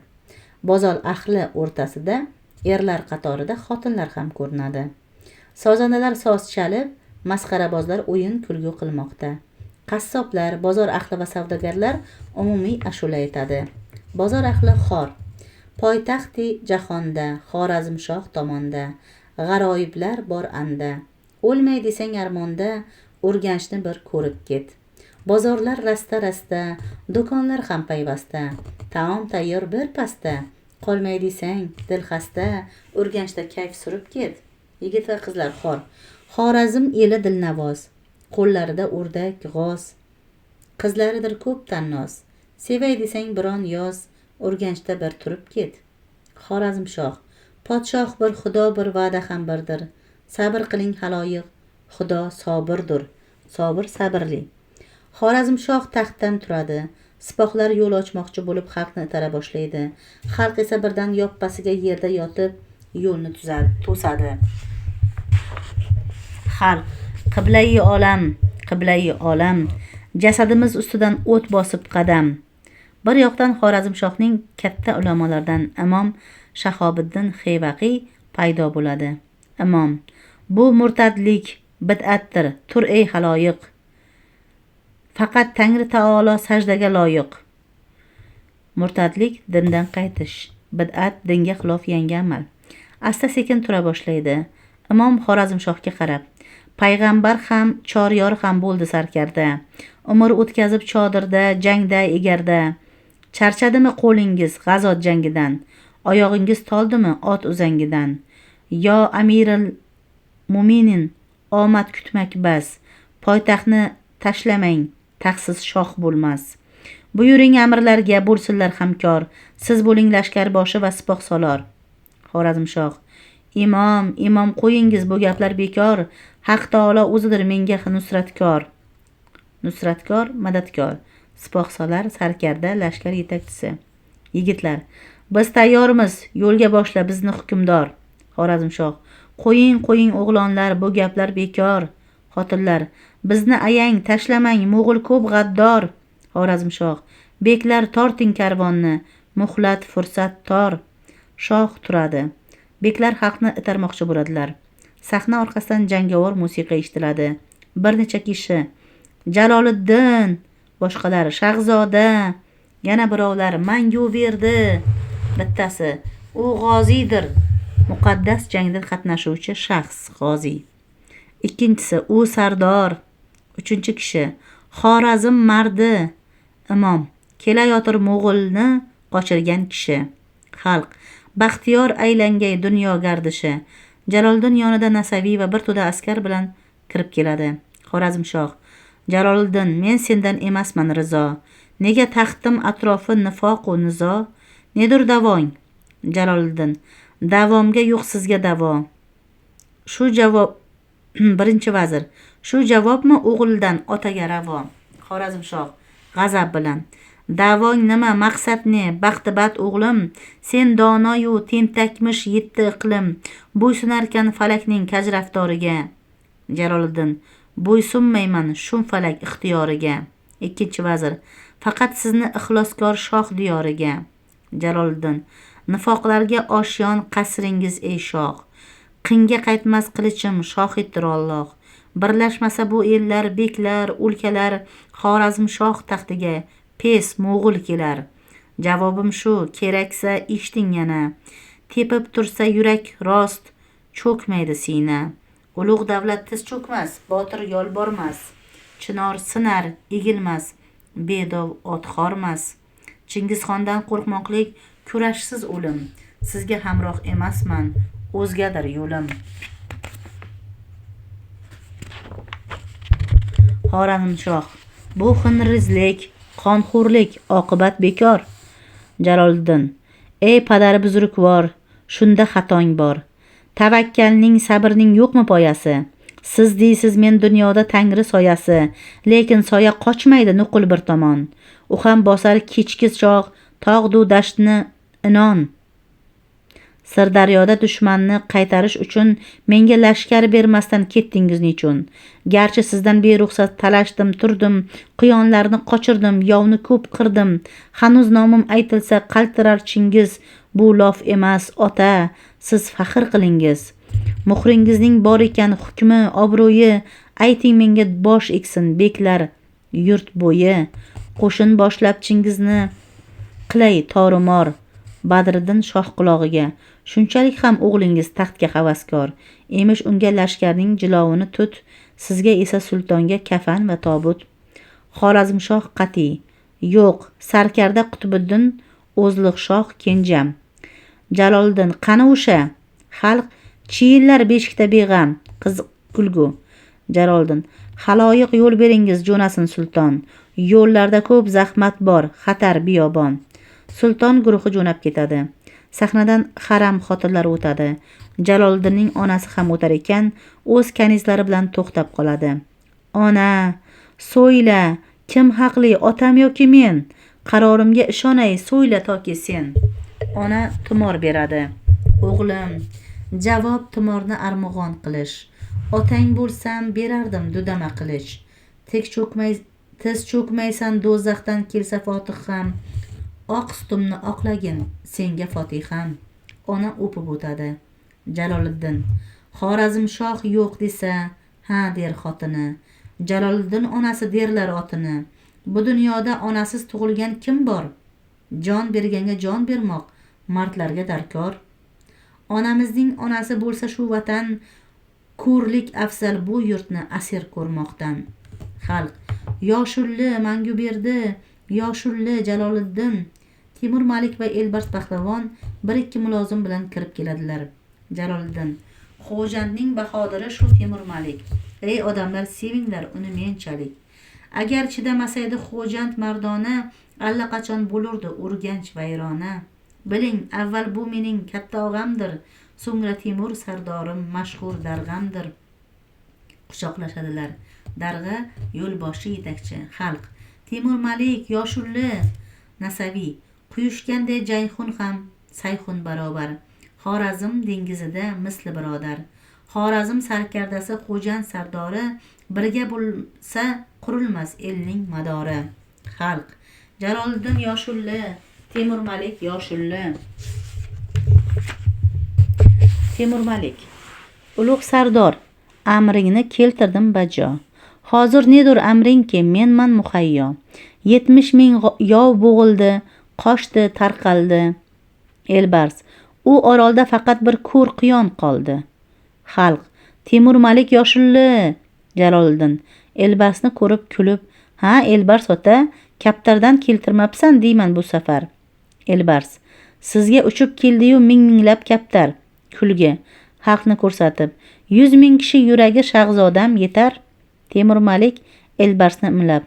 Bozor ahli o'rtasida erlar qatorida xotinlar ham ko'rinadi. Sozandalar soz chalib, masxarabozlar o'yin kulgu qilmoqda. Qassoblar, bozor ahli va savdogarlar umumiy ashula aytadi. Bozor ahli xor. Poytaxti jahonda, Xorazmshoh tomonda, g'aroyiblar bor anda. O'lmay desang armonda, Urganchni bir ko'rib ket. Bozorlar rasta-rasta, do'konlar ham payvasta. Taom tayyor bir pasta. Qolmay desang dil xasta, Urganchda kayf surib ket. Yigit va qizlar xor. Xorazm eli dilnavoz, qo'llarida o'rdak g'oz. Qizlaridir ko'p tannoz. Sevay desang biron yoz, Urganchda bir turib ket. Xorazmshoh. Podshoh bir xudo bir va'da ham birdir. Sabr qiling haloyiq, Xudo sobirdir. Sobir sabrli. Xorazmshoh taxtdan turadi. Sipohlar yo'l ochmoqchi bo'lib xalqni itara boshlaydi. Xalq esa birdan yoppasiga yerda yotib yo'lni to'sadi. Xalq, qiblai olam, jasadimiz ustidan o't bosib qadam. Bir yoqdan Xorazmshohning katta ulamolaridan Imom Shahobiddin Xivaqiy paydo bo'ladi. Imom: bu murtadlik, bid'atdir, tur ey haloyiq. Faqat Tangri taolo sajdaga loyiq. Murtadlik dindan qaytish, bid'at dinga xilof yangi amal. Asta sekin tura boshlaydi. Imom Xorazmshohga qarab: payg'ambar ham, choryor ham bo'ldi sarkarda. Umr o'tkazib chodirda, jangda, egarda. Charchadimi qo'lingiz g'azot jangidan? Oyog'ingiz toldimi ot uzangidan? Yo amiril mu'minin, omad kutmak bas. Poytaxtni tashlamang, taxtsiz shoh bo'lmas. Buyuring amirlarga, bo'lsinlar hamkor. Siz bo'ling lashkarboshi va sipoh solar. Xorazmshoh: imom qo'yingiz, bu gaplar bekor. Haq taolo o'zidir menga nusratkor. Nusratkor, madadkor. Sipoh solar, sarkarda, lashkar yetakchisi. Yigitlar: biz tayyormiz, yo'lga boshla bizni hukmdor. Xorazmshoh: qo'ying o'g'lonlar, bu gaplar bekor. Xotinlar: bizni ayang, tashlamang, mo'g'ul ko'p g'addor. Xorazmshoh: beklar torting karvonni, muhlat fursat tor. Shoh turadi. Beklar xalqni itarmoqchi bo'ladilar. Sahna orqasidan jangovar musiqa eshitiladi. Bir necha kishi: Jaloliddin, boshqalar Shahzoda, yana birovlar mangu berdi. Bittasi: u g'oziydir. Muqaddas jangda qatnashuvchi shaxs g'oziy. Ikkinchisi: u sardor. Uchinchi kishi: Xorazm mardi. Imom: kelayotir mo'g'ulni qochirgan kishi. Xalq: baxtiyor aylangay dunyo gardishi. Jaloliddin yonida Nasaviy va bir to'da askar bilan kirib keladi. Xorazmshoh: Jaloliddin, men sendan emasman rizo. Nega taxtim atrofi nifoq u nizo? Nedir davong? Jaloliddin: davomga yo'q sizga davo. Shu javob birinchi vazir: shu javobmi o'g'ildan otaga ravo? Xorazmshoh g'azab bilan: davong nima, maqsad ne? Baxtibat o'g'lim, sen donoyu tentakmish yetti iqlim, bo'ysunarkan falakning kajraftoriga. Jaloliddin: bo'ysunmayman shum falak ixtiyoriga. Ikkinchi vazir: faqat sizni ixloskor shoh diyoriga. Jaloliddin: nifoqlarga oshyon qasringiz ey shoh. Qinga qaytmas qilichim, shohiddir Alloh. Birlashmasa bu ellar, beklar, o'lkalar, Xorazmshoh taxtiga pes mo'g'ul kelar. Javobim shu, keraksa eshiting yana. Tepib tursa yurak rost, cho'kmaydi sina. Ulug' davlat tiz cho'kmas, botir yolbormas. Chinor sinar, egilmas, bedov ot xormas. Chingizxondan qo'rqmoqlik kurashsiz o'lim. Sizga hamroh emasman, o'zgadir yo'lim. Xorazmshoh: bu xunrizlik, qonxo'rlik, oqibat bekor. Jaloliddin: ey padari buzrukvor, shunda xatong bor. Tavakkalning, sabrning yo'qmi poyasi? Siz deysiz men dunyoda Tangri soyasi, lekin soya qochmaydi nuqul bir tomon. U ham bosar kechki chog' tog'du dashtni inon. Sirdaryoda dushmanni qaytarish uchun menga lashkar bermasdan ketdingiz nechun? Garchi sizdan beruxsat talashdim turdim, quyonlarni qochirdim, yovni ko'p qirdim. Hanuz nomim aytilsa qaltirar chingiz. Bu lof emas, ota, siz faxr qilingiz. Muhringizning bor ekan hukmi, obro'yi, ayting menga bosh eksin beklar yurt bo'yi. Qo'shin boshlab Chingizni qilay torumor. Badriddin shoh qulog'iga: shunchalik ham o'g'lingiz taxtga havaskor. Emish unga lashkarning jilovini tut, sizga esa sultonga kafan va tobut. Xorazmshoh qatiy: yo'q, sarkarda Qutbiddin O'zliqshoh kenjam. Jaloliddin: qani o'sha? Xalq chiyillar beshikda beg'am. Qiziq kulgu. Jaloliddin: haloyiq yo'l beringiz jo'nasin sulton. Yo'llarda ko'p zahmat bor, xatar biyobon. Sulton guruhi jo'nab ketadi. Sahnadan haram xotinlar o'tadi. Jaloliddinning onasi ham o'tar ekan, o'z kanizlari bilan to'xtab qoladi. Ona, so'yla, kim haqli, otam yoki men? Qarorimga ishonay, so'yla toki sen. Ona tumor beradi. O'g'lim, javob tumorni armug'on qilish. Otang bo'lsam berardim dudama qilish. Tiz cho'kmaysan do'zaxdan kelsa fotih ham. Oq sutimni oqlagin senga fotiham. Ona o'pib o'tadi. Jaloliddin: Xorazmshoh yo'q desa, ha der xotini. Jaloliddin onasi derlar otini. Bu dunyoda onasiz tug'ilgan kim bor? Jon berganga jon bermoq mardlarga darkor. Onamizning onasi bo'lsa shu vatan, ko'rlik afzal bu yurtni asir ko'rmoqdan. Xalq: yoshulli mangu berdi, yoshulli Jaloliddin. Temur Malik va Elbars Pahlavon bir ikki mulozim bilan kirib keladilar. Jaloliddin: Xo'jandning bahodiri shu Temur Malik. Ey odamlar, sevinglar uni menchalik. Agar chidamasaydi Xo'jand mardona, allaqachon bo'lurdi Urganch vayrona. Biling, avval bu mening katta og'amdir, so'ngra Temur sardorim mashhur darg'amdir. Quchoqlashadilar. Darg'a yo'lboshi yetakchi. Xalq: Temur Malik, yoshulli Nasaviy. Quyushganday Jayxun ham Sayxun barobar. Xorazm dengizida misli birodar. Xorazm sarkardasi Xo'jand sardori, birga bo'lsa qurilmas elning madori. Xalq: Jaloliddin yoshulli, Temur Malik yoshulli. Temur Malik: ulug' sardor, amringni keltirdim bajo. Hozir nedir amringki, menman muhayyo. 70 ming yov bo'g'ildi, qochdi, tarqaldi. Elbars: u orolda faqat bir ko'r quyon qoldi. Xalq: Temur Malik yoshulli. Jaloliddin Elbarsni ko'rib kulib: ha Elbars ota, kaptardan keltirmabsan deyman bu safar. Elbars: sizga uchib keldi-yu minglab kaptar. Kulgi. Xalqni ko'rsatib: 100 ming kishi yuragi shahzodam yetar. Temur Malik Elbarsni imlab: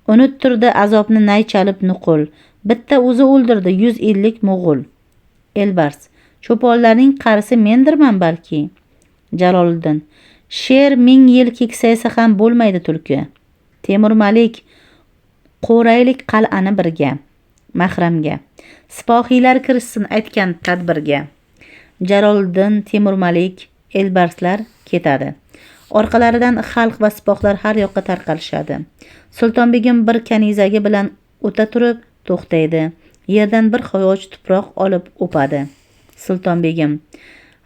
unuttirdi azobni nay chalib nuqul. Bitta o'zi o'ldirdi 150 mo'g'ul. Elbars: cho'ponlarning qarisi mendirman balki. Jaloliddin: sher 1000 yil keksaysa ham bo'lmaydi tulki. Temur Malik: qo'raylik qal'ani birga. Mahramga: sipohiylar kirishsin aytgan tadbirga. Jaloliddin, Temur Malik, Elbarslar ketadi. Orqalaridan xalq va sipohlar har yoqqa tarqalishadi. Sultonbegim bir kanizagi bilan o'ta turib to'xtaydi. Yerdan bir xo'yoch tuproq olib o'padi. Sultonbegim: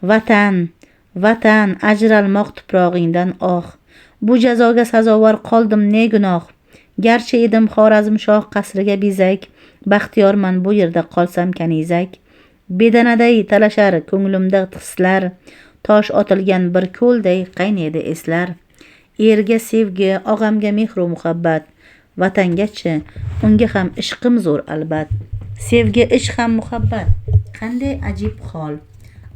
vatan, vatan, ajralmoq tuprog'ingdan oh. Bu jazoga sazovor qoldim ne gunoh. Garchi edim Xorazmshoh qasriga bezak, baxtiyorman bu yerda qolsam kanizak. Bedanaday talashar ko'nglimda hislar, tosh otilgan bir ko'lday qaynaydi eslar. Erga sevgi, og'amga mehru muhabbat, vatanga-chi, unga ham ishqim zo'r albat. Sevgi, ishq ham muhabbat, qanday ajib hol.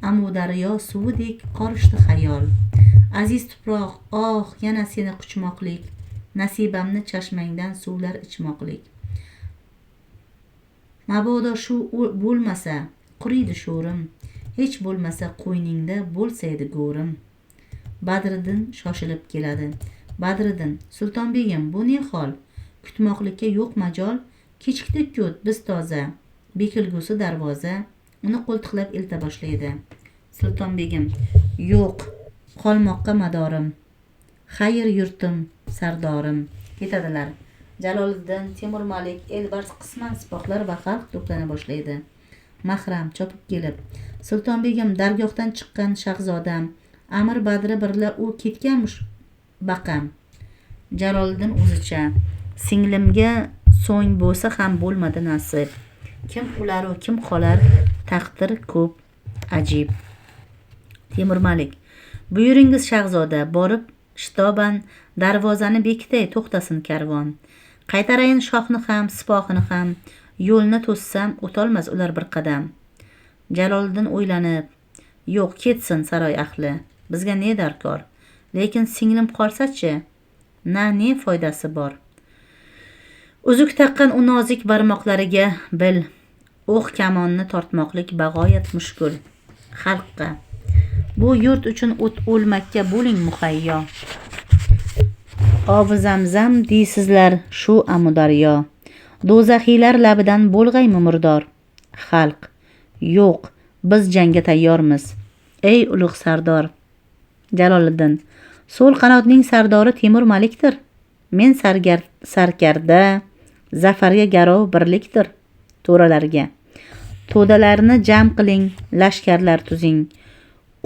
Amudaryo suvidek qorishdi xayol. Aziz tuproq, oh, yana seni quchmoqlik. Nasibamni chashmangdan suvlar ichmoqlik. Mabodo shu bo'lmasa, quriydi sho'rim. Hech bo'lmasa qo'yningda bo'lsaydi go'rim. Badriddin shoshilib keladi. Badriddin: Sultonbegim, bu ne hol? Kutmoqlikka yo'q majol. Kechikdik-ku biz toza. Bekilgusi darvoza. uni qo'ltiqlab elta boshlaydi. Sultonbegim: yo'q, qolmoqqa madorim, xayr yurtim, sardorim. Ketadilar. Jaloliddin, Temur Malik, Elbars, qisman sipohlar va xalq to'plana boshlaydi. Mahram chopib kelib: Sultonbegim, dargohdan chiqqan shahzodam, Amir Badri birla u ketganmish baqam. Jaloliddin o'zicha: singlimga so'ng bo'lsa ham bo'lmadi nasib. Kim ular u kim qolar, taqdir ko'p ajib. Temur Malik: buyuringiz shahzoda, borib shtoban darvozani bekitay, to'xtasin karvon. Qaytarayin shohni ham, sipohini ham, yo'lni to'ssam o'tolmas ular bir qadam. Jaloliddin o'ylanib: yo'q, ketsin saroy ahli, bizga ne darkor, lekin singlim qolsa-chi, ne foydasi bor. Uzuk taqqan u nozik barmoqlariga bil, o'q kamonni tortmoqlik bag'oyat mushkul. Xalqqa: bu yurt uchun o'lmakka bo'ling muhayyo. Obi zamzam deysizlar shu amudaryo, do'zaxiylar labidan bo'lg'aymi murdor. Xalq: yo'q, biz jangga tayyormiz, ey ulug' sardor. Jaloliddin: so'l qanotning sardori Temur Malikdir. Men sarkarda, zafarga garov birlikdir. To'ralarga: to'dalarni jam qiling, lashkarlar tuzing,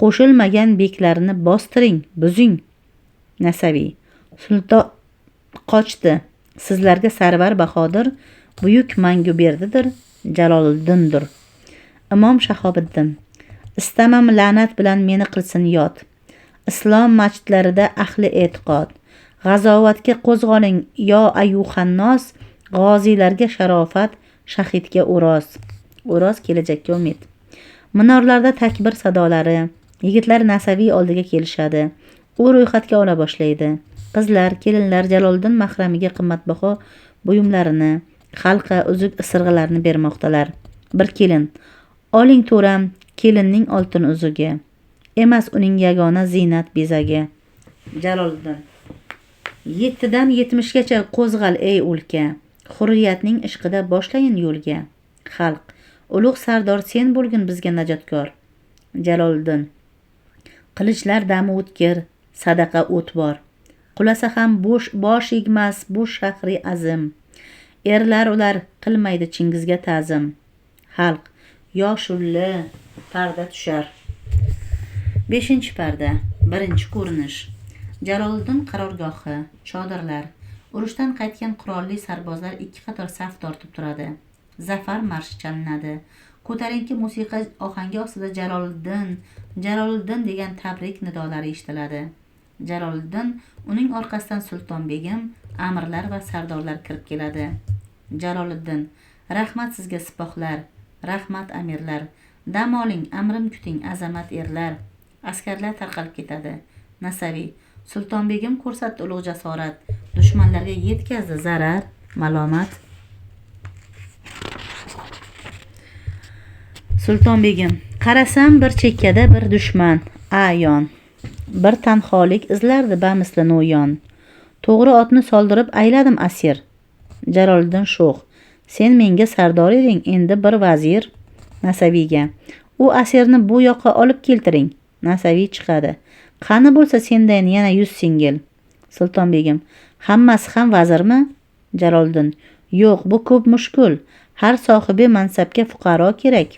qo'shilmagan beklarni bostiring, buzing. Nasaviy: sulton qochdi, sizlarga sarvar bahodir, buyuk manguberdidir, Jaloliddindir. Imom Shahobiddin: istamam la'nat bilan meni qilsin yod. Islom masjidlarida ahli e'tiqod, g'azovatga qo'zg'oling yo ayyuhannos, g'oziylarga sharofat, shahidga o'roz kelajakka umid. Minorlarda takbir sadolari, yigitlar Nasaviy oldiga kelishadi. U ro'yxatga ola boshlaydi. Qizlar, kelinlar Jaloliddin mahramiga qimmatbaho buyumlarini, xalqa uzuk isirg'ilarni bermoqdalar. Bir kelin: oling to'ram, kelinning oltin uzugi, emas uning yagona ziynat bezagi. Jaloliddin: 7dan 70gacha qo'zg'al ey o'lka, hurriyatning ishqida boshlayin yo'lga. Xalq: ulug' sardor sen bo'lgin bizga najotkor. Jaloliddin: qilichlar dami o'tkir, sadaqa o't bor, qulasa ham bosh egmas bu shahri azim. Erlar ular qilmaydi Chingizga ta'zim. Xalq: yo shulli, parda tushar. 5-parda. Birinchi ko'rinish. Jaloliddin qarorgohi, chodirlar. Urushdan qaytgan qurolli sarbozlar ikki qator saf tortib turadi. Zafar marshi chalinadi. Ko'tarinki musiqa ohangi ostida Jaloliddin, Jaloliddin degan tabrik nidolari eshitiladi. Jaloliddin, uning orqasidan Sultonbegim, amirlar va sardorlar kirib keladi. Jaloliddin: rahmat sizga sipohlar, rahmat amirlar, dam oling, amrim kuting azamat erlar. Askarlar tarqalib ketadi. Nasaviy: Sultonbegim ko'rsatdi ulug' jasorat, dushmanlarga yetkazdi zarar, malomat. Sultonbegim: qarasam bir chekkada bir dushman ayon, bir tanholik izlardi bamisli no'yon. To'g'ri otni soldirib ayladim asir. Jaloliddin sho'x: sen menga sardor eding, endi bir vazir. Nasaviyga: u asirni bu yoqqa olib keltiring. Nasaviy chiqadi. Qani bo'lsa sendan yana 100 singil. Sultonbegim: hammasi ham vazirmi? Jaloliddin: yo'q, bu ko'p mushkul. Har sohibi mansabga fuqaro kerak.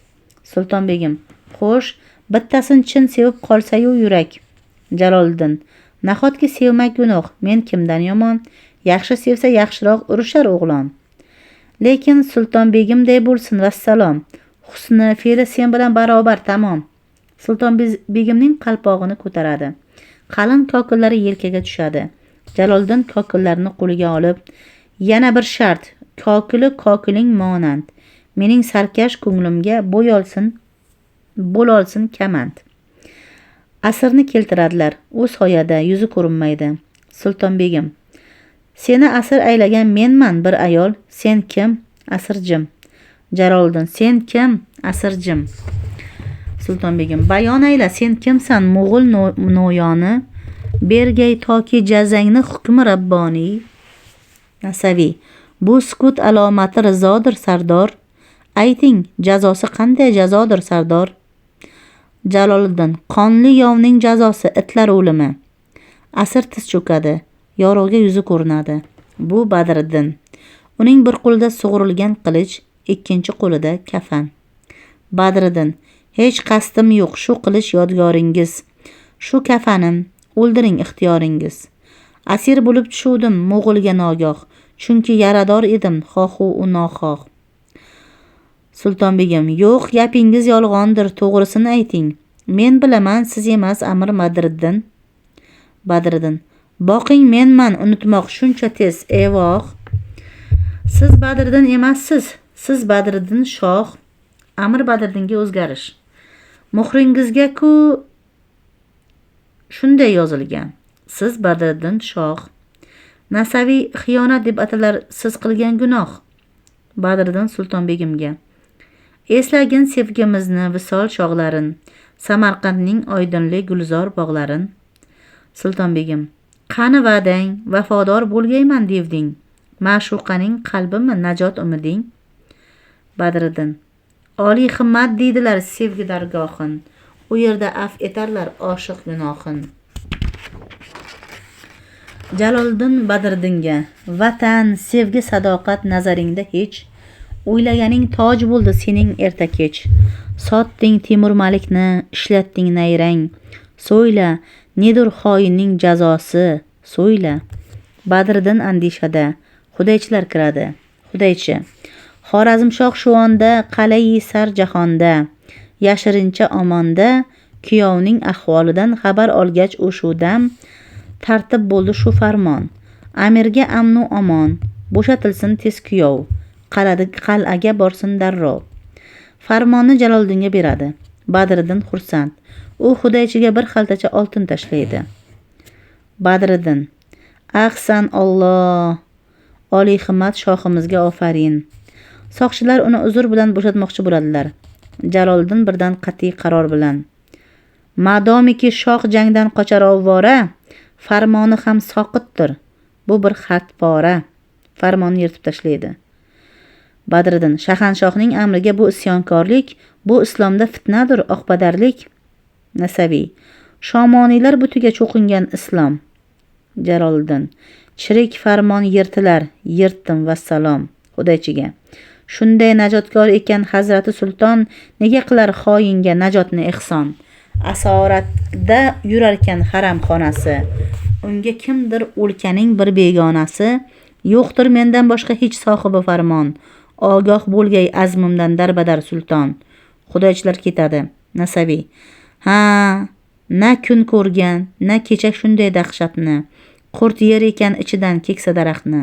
Sultonbegim: xo'sh, bittasini chin sevib qolsa-yu yurak. Jaloliddin: nahotki sevmak gunoh, men kimdan yomon? Yaxshi sevsa yaxshiroq urushar o'g'lon. Lekin Sultonbegimday bo'lsin vassalom. Husni, fe'li sen bilan barobar tamom. Sultonbegimning qalpog'ini ko'taradi. Qalin kokillari yelkaga tushadi. Jaloliddin kokillarni qo'liga olib: yana bir shart, kokiling monand. Mening sarkash ko'nglimga bo'lolsin kamand. Asirni keltiradilar. U soyada, yuzi ko'rinmaydi. Sultonbegim: seni asir aylagan menman bir ayol. Sen kim? Asirjim. Jaloliddin: sen kim? Asirjim. Sultonbegim: bayon ayla, sen kimsan mo'g'ul no'yoni? Bergay toki jazangni hukmi rabboniy. Nasaviy: bu sukut alomati rizodir sardor. Ayting, jazosi qanday jazodir, Sardor? Jaloliddin: qonli yovning jazosi itlar o'limi. Asir tiz cho'kadi. Yorug'ga yuzi ko'rinadi. Bu Badriddin. Uning bir qo'lida sug'urilgan qilich, ikkinchi qo'lida kafan. Badriddin: hech qasdim yo'q, shu qilich yodgoringiz, shu kafanim, o'ldiring ixtiyoringiz. Asir bo'lib tushuvdim Mo'g'ulga nogoh, chunki yarador edim xohu u noxoh. Sultonbegim: yo'q, gapingiz yolg'ondir, to'g'risini ayting. Men bilaman, siz emas Amir Badriddin. Badriddin: boqing, menman unutmoq shuncha tez, evoh. Siz Badriddin emassiz, siz Badriddin shoh. Amir Badriddinga o'zgarish. Muhringizga-ku shunday yozilgan. Siz Badriddin shoh. Nasaviy xiyonat deb atalar siz qilgan gunoh. Badriddin Sultonbegimga: eslagin sevgimizni visol chog'larin, Samarqandning oydinli gulzor bog'larin. Sultonbegim: qani va'dang, vafodor bo'lgayman devding, ma'shuqaning qalbimi najot umiding. Badriddin: oliy himmat deydilar sevgi dargohin, u yerda af etarlar oshiq gunohin. Jaloliddin Badriddinga: vatan, sevgi, sadoqat nazaringda hech, o'ylaganing toj bo'ldi sening erta kech. Sotding Temur Malikni, ishlatding nayrang, so'yla, nedir xoinning jazosi, so'yla. Badriddin andishada. Hudaychilar kiradi. Hudaychi: Xorazmshoh shu onda qal'ai sar jahonda, yashirincha omonda, kuyovning ahvolidan xabar olgach u shu dam tartib bo'ldi shu farmon. Amirga amnu omon, bo'shatilsin tez kuyov, qal'aga borsin darrov. Farmonni Jaloliddinga beradi. Badriddin xursand. U Hudaychiga bir xaltacha oltin tashlaydi. Badriddin: ahsan Alloh, oliy himmat shohimizga ofarin. Soqchilar uni uzr bilan bo'shatmoqchi bo'ladilar. Jaloliddin birdan qat'iy qaror bilan: madomiki shoh jangdan qochar ovvora, farmoni ham soqitdir. Bu bir xatpora. Farmonni yirtib tashlaydi. Badriddin: shahanshohning amriga bu isyonkorlik, bu islomda fitnadir, oqpadarlik. Nasaviy: shomoniylar butiga cho'qingan islom. Jaloliddin: chirik farmon yirtilar, yirtdim vassalom. Hudaychiga: shunday najotkor ekan Hazrati Sulton, nega qilar xoinga najotni ehson? Asoratda yurarkan haram xonasi, unga kimdir o'lkaning bir begonasi. Yo'qdir mendan boshqa hech sohibi farmon, ogoh bo'lgay azmimdan darbadar sulton. Hudaychilar ketadi. Nasaviy: ha, na kun ko'rgan, na kecha shunday dahshatni, qurt yer ekan ichidan keksa daraxtni.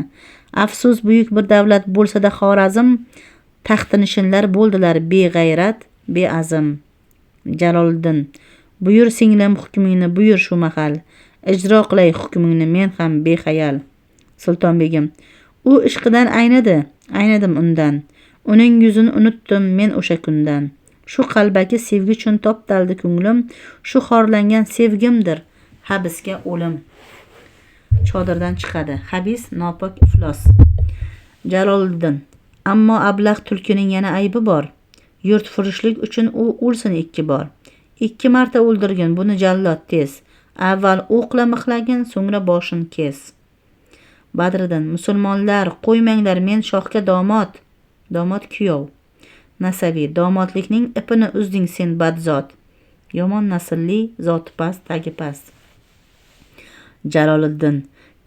Afsus, buyuk bir davlat bo'lsa-da Xorazm, taxtinishinlar bo'ldilar beg'ayrat, beazm. Jaloliddin: buyur singlim hukmingni, buyur shu mahal, ijro qilay hukmingni men ham bexayal. Sultonbegim: u ishqidan aynidim undan, uning yuzini unutdim men o'sha kundan. Shu qalbaki sevgi uchun toptaldi ko'nglim, shu xorlangan sevgimdir habisga o'lim. Chodirdan chiqadi. Habis nopok iflos. Jaloliddin: ammo ablah tulkining yana aybi bor. Yurt furushlik uchun u o'lsin 2 bor. 2 marta o'ldirgin buni jallod tez. Avval o'qla mixlagin, so'ngra boshin kes. Badriddin: musulmonlar qo'ymanglar, men shohga domod kuyov. Nasaviy: domodlikning ipini uzding sen badzot. Yomon naslli, zoti past, tagi past. Jaloliddin: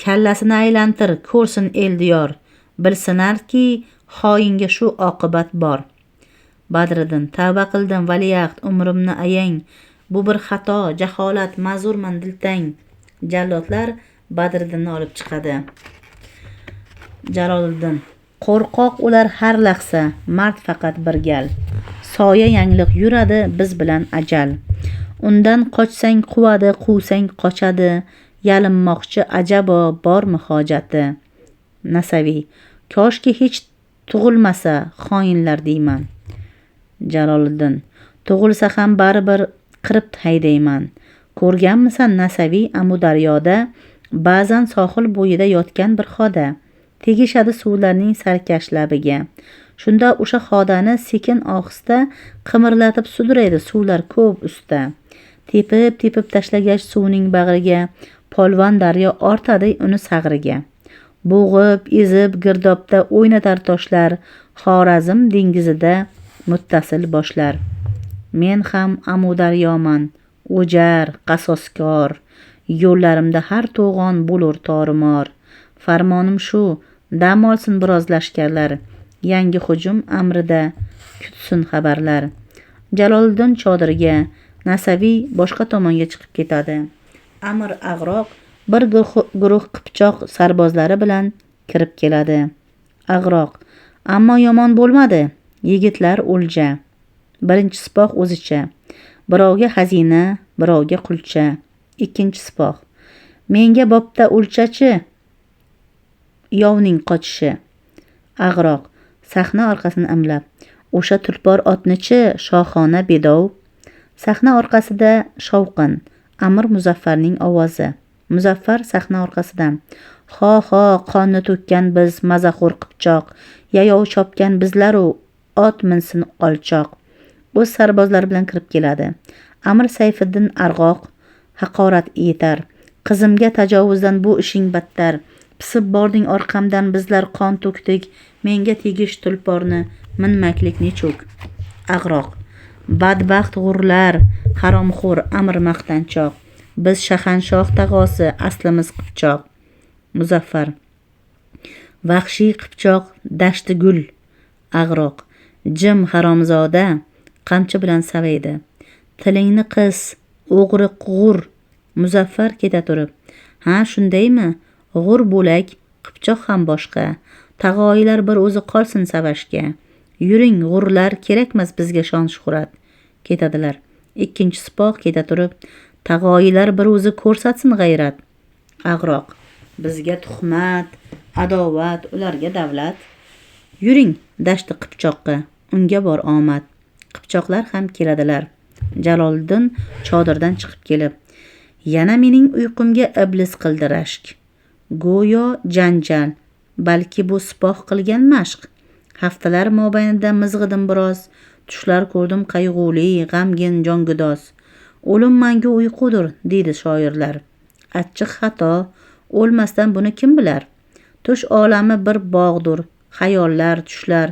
kallasini aylantir, ko'rsin el diyor, bilsinarki xoinga shu oqibat bor. Badriddin: tavba qildim valiahd, umrimni ayang, bu bir xato, jaholat, ma'zurman diltang. Jallodlar Badriddinni olib chiqadi. Jaloliddin: qo'rqoq ular har lahza, mard faqat bir gal. Soya yangliq yuradi biz bilan ajal. Undan qochsang quvadi, quvsang qochadi. Yalinmoqchi ajabo bormi hojati. Nasaviy: koshki hech tug'ilmasa xoinlar deyman. Jaloliddin: tug'ilsa ham baribir qirib haydayman. Ko'rganmisan Nasaviy Amudaryoda, ba'zan sohil bo'yida yotgan bir xoda. tegishadi suvlarning sarkash labiga. Shunda o'sha xodani sekin ohista qimirlatib sudraydi suvlar ko'p ustda. Tepib tashlagach suvning bag'riga polvon daryo ortadi uni sag'riga. Bo'g'ib, ezib, girdobda o'ynatar toshlar, Xorazm dengizida muttasil boshlar. Men ham Amudaryoman, o'jar, qasoskor, yo'llarimda har to'g'on bo'lur torimor. Farmonim shu, dam olsin biroz lashkarlar, yangi hujum amrida kutsin xabarlar. Jaloliddin chodiriga Nasaviy boshqa tomonga chiqib ketadi. Amir Ag'roq bir guruh qipchoq sarbozlari bilan kirib keladi. Ag'roq: ammo yomon bo'lmadi, yigitlar o'lja. Birinchi sipoh o'zicha, birovga xazina, birovga qulcha. Ikkinchi sipoh: menga bobda o'lchachi, yovning qochishi. Ag'roq sahna orqasini imlab: o'sha tulpor otnichi, shohona bedov. Sahna orqasida shovqin, Amir Muzaffarning ovozi. Muzaffar sahna orqasidan: ho, qonni to'kkan biz, mazaxo'r qipchoq, yayov chopgan bizlaru, ot minsin olchoq. O'z sarbozlari bilan kirib keladi. Amir Sayfiddin Arg'oq haqorat etar: qizimga tajovuzdan bu ishing battar. Pisib bording orqamdan, bizlar qon to'kdik, menga tegish tulporni minmaklik nechuk. Ag'roq: badbaxt g'urlar, haromxo'r Amir maqtanchoq, biz shahanshoh tag'osi, aslimiz qipchoq. Muzaffar: vahshiy qipchoq, dashti gul. Ag'roq: jim haromzoda, qamchi bilan savaydi. Tilingni qis, o'g'ri qug'ur. Muzaffar keta turib: ha, shundaymi? G'ur bo'lak, qipchoq ham boshqa. Tag'oyilar bir o'zi qolsin savashga. Yuring, g'urlar, kerakmas bizga shon shuhrat. Ketadilar. Ikkinchi sipoh keta turib: tag'oyilar bir o'zi ko'rsatsin g'ayrat. Ag'roq: bizga tuhmat, adovat, ularga davlat. Yuring dashti qipchoqqa, unga bor omad. Qipchoqlar ham keladilar. Jaloliddin chodirdan chiqib kelib: yana mening uyqumga iblis qildi rashk. Go'yo janjal, balki bu sipoh qilgan mashq. Haftalar mobaynida mizg'idim biroz, tushlar ko'rdim qayg'uli, g'amgin, jongudoz. O'lim mangu uyqudir, deydi shoirlar. Achchiq xato, o'lmasdan buni kim bilar? Tush olami bir bog'dur, xayollar, tushlar,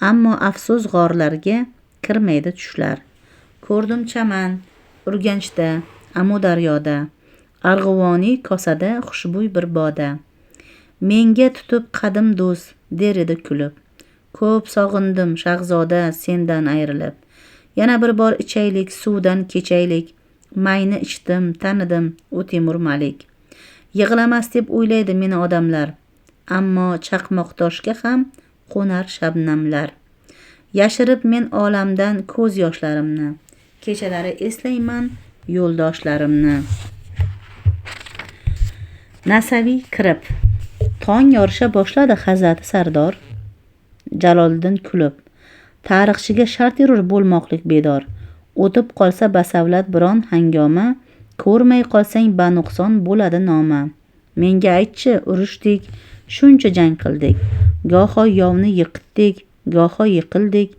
ammo afsus g'orlarga kirmaydi tushlar. Ko'rdim chaman, Urganchda, Amudaryoda, arg'uvoniy kosada xushbo'y bir boda. Menga tutib qadim do'st, der edi kulib. Ko'p sog'indim shahzoda sendan ayrilib. Yana bir bor ichaylik, suvdan kechaylik. Mayni ichdim, tanidim u Temur Malik. Yig'lamas deb o'ylaydi meni odamlar, ammo chaqmoq toshga ham qo'nar shabnamlar. Yashirib men olamdan ko'z yoshlarimni, kechalari eslayman yo'ldoshlarimni. Nasaviy kirib: tong yorisha boshladi Hazrati Sardor. Jaloliddin kulib: tarixchiga shart yurur bo'lmoqlik bedor. O'tib qolsa basavlat biron hangoma, ko'rmay qolsang banuqson bo'ladi noma. Menga aytchi, urushdik, shuncha jang qildik. Goho yovni yiqitdik, goho yiqildik.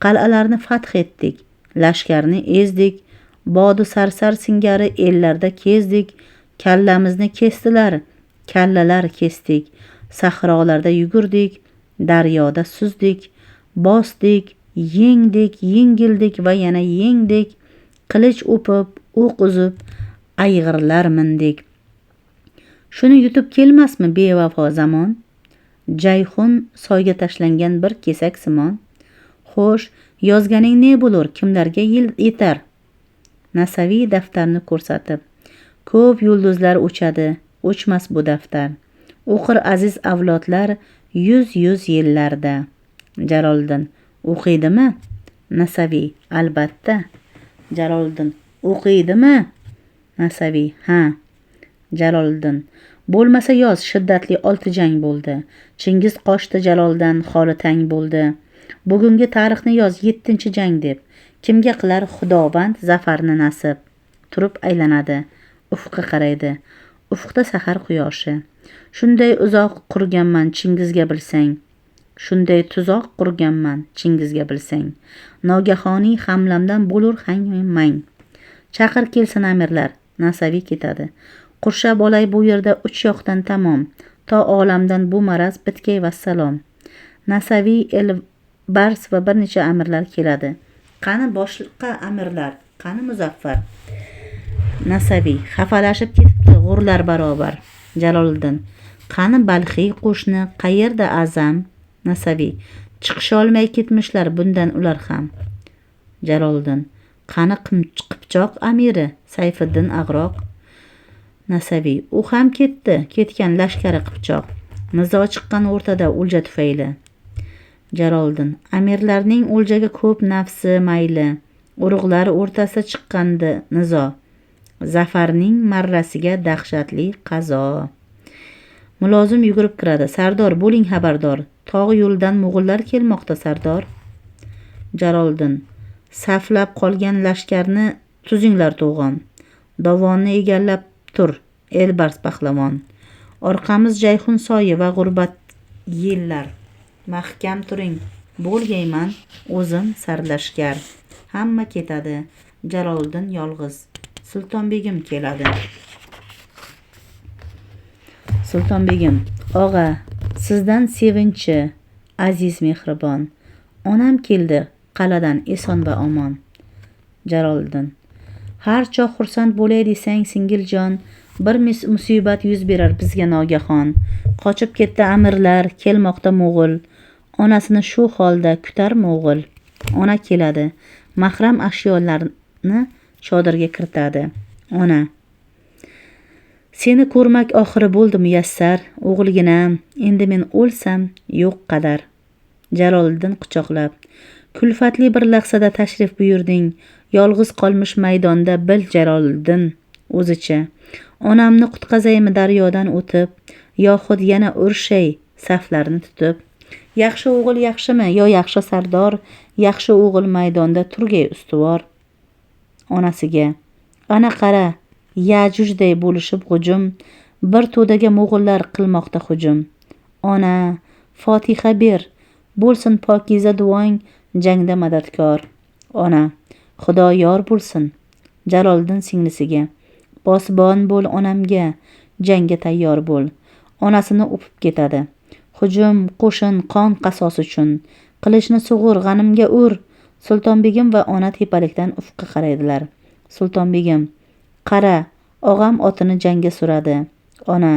Qal'alarni fath etdik, lashkarni ezdik. Bodu sarsar singari ellarda kezdik. Kallamizni kesdilar, kallalar kesdik. Sahrolarda yugurdik, daryoda suzdik. Bosdik, yengdik, yengildik va yana yengdik. Qilich o'pib, o'q uzib, ayg'irlar mindik. Shuni yutib kelmasmi bevafo zamon? Jayhun soyga tashlangan bir kesak simon. Xo'sh, yozganing ne bo'lur, kimlarga yetar? Nasaviy daftarni ko'rsatib: ko'p yulduzlar o'chadi, o'chmas bu daftar. O'qir aziz avlodlar yuz yillarda. Jaloliddin: o'qiydimi? Nasaviy: albatta. Jaloliddin: o'qiydimi? Nasaviy: ha. Jaloliddin: bo'lmasa yoz, shiddatli 6 jang bo'ldi. Chingiz qochdi Jaloldan, holi tang bo'ldi. Bugungi tarixni yoz 7-jang deb. Kimga qilar Xudovand zafarni nasib? Turib aylanadi, ufqqa qaraydi. ufqda sahar quyoshi. Shunday uzoq qurganman Chingizga bilsang. Shunday tuzoq qurganman Chingizga bilsang. Nogahoniy hamlamdan bo'lur hang-mang. Chaqir kelsin amirlar, Nasaviy ketadi. Qurshab olay bu yerda 3 yoqdan tamom. To olamdan bu maraz bitkay vassalom. Nasaviy, Elbars va bir necha amirlar keladi. Qani boshliqqa amirlar, qani Muzaffar? Nasaviy xafalashib ketibdi g'urlar barobar. Jaloliddin: qani balxiy qo'shni, qayerda azam? Nasaviy: chiqisholmay ketmishlar bundan ular ham. Jaloliddin: qani Qipchoq amiri Sayfiddin Ag'roq? Nasaviy: u ham ketgan lashkari Qipchoq. Nizo chiqqan o'rtada o'lja tufayli. Jaloliddin: amirlarning o'ljaga ko'p nafsi mayli. Urug'lar o'rtasida chiqqandi nizo. Zafarning marrasiga dahshatli qazo. Mulozim yugurib kiradi. Sardor, bo'ling xabardor. Tog' yo'lidan mo'g'ullar kelmoqda, Sardor. Jaloliddin: saflab qolgan lashkarni tuzinglar to'g'on. Dovonni egallab tur, Elbars pahlavon. Orqamiz Jayhun soyi va g'urbat yillar. Mahkam turing, bo'lgayman o'zim sarlashkar. Hamma ketadi. Jaloliddin yolg'iz. Sultonbegim keladi. Sultonbegim: og'a, sizdan sevinchi, aziz mehribon. Onam keldi qal'adan eson va omon. Jaloliddin: har choq xursand bo'lay desang singiljon, bir musibat yuz berar bizga nogahon. Qochib ketdi amirlar, kelmoqda mo'g'ul. Onasini shu holda kutar mo'g'ul. Ona keladi, mahram ashyolarni chodirga kiritadi. Ona: seni ko'rmak oxiri bo'ldi muyassar, o'g'ilginam, endi men o'lsam yo'q qadar. Jaloliddin quchoqlab: kulfatli bir lahzada tashrif buyurding, yolg'iz qolmish maydonda bil Jaloliddin o'zicha. Onamni qutqazaymi daryodan o'tib, yoxud yana urshay saflarni tutib. Yaxshi o'g'il yaxshimi yo yaxshi sardor, yaxshi o'g'il maydonda turgay ustuvor. Onasiga: ana qara, Yajujday bo'lishib hujum, bir to'daga mo'g'ullar qilmoqda hujum. Ona, Fotiha ber, bo'lsin pokiza duong jangda madadkor. Ona: xudo yor bo'lsin. Jaloliddin singlisiga: posbon bo'l onamga, jangga tayyor bo'l. Onasini o'pib ketadi. Hujum, qo'shin, qon qasos uchun. Qilichni sug'ur, g'animga ur. Sultonbegim va ona tepalikdan ufqqa qaraydilar. Sultonbegim: qara, og'am otini jangga suradi. Ona: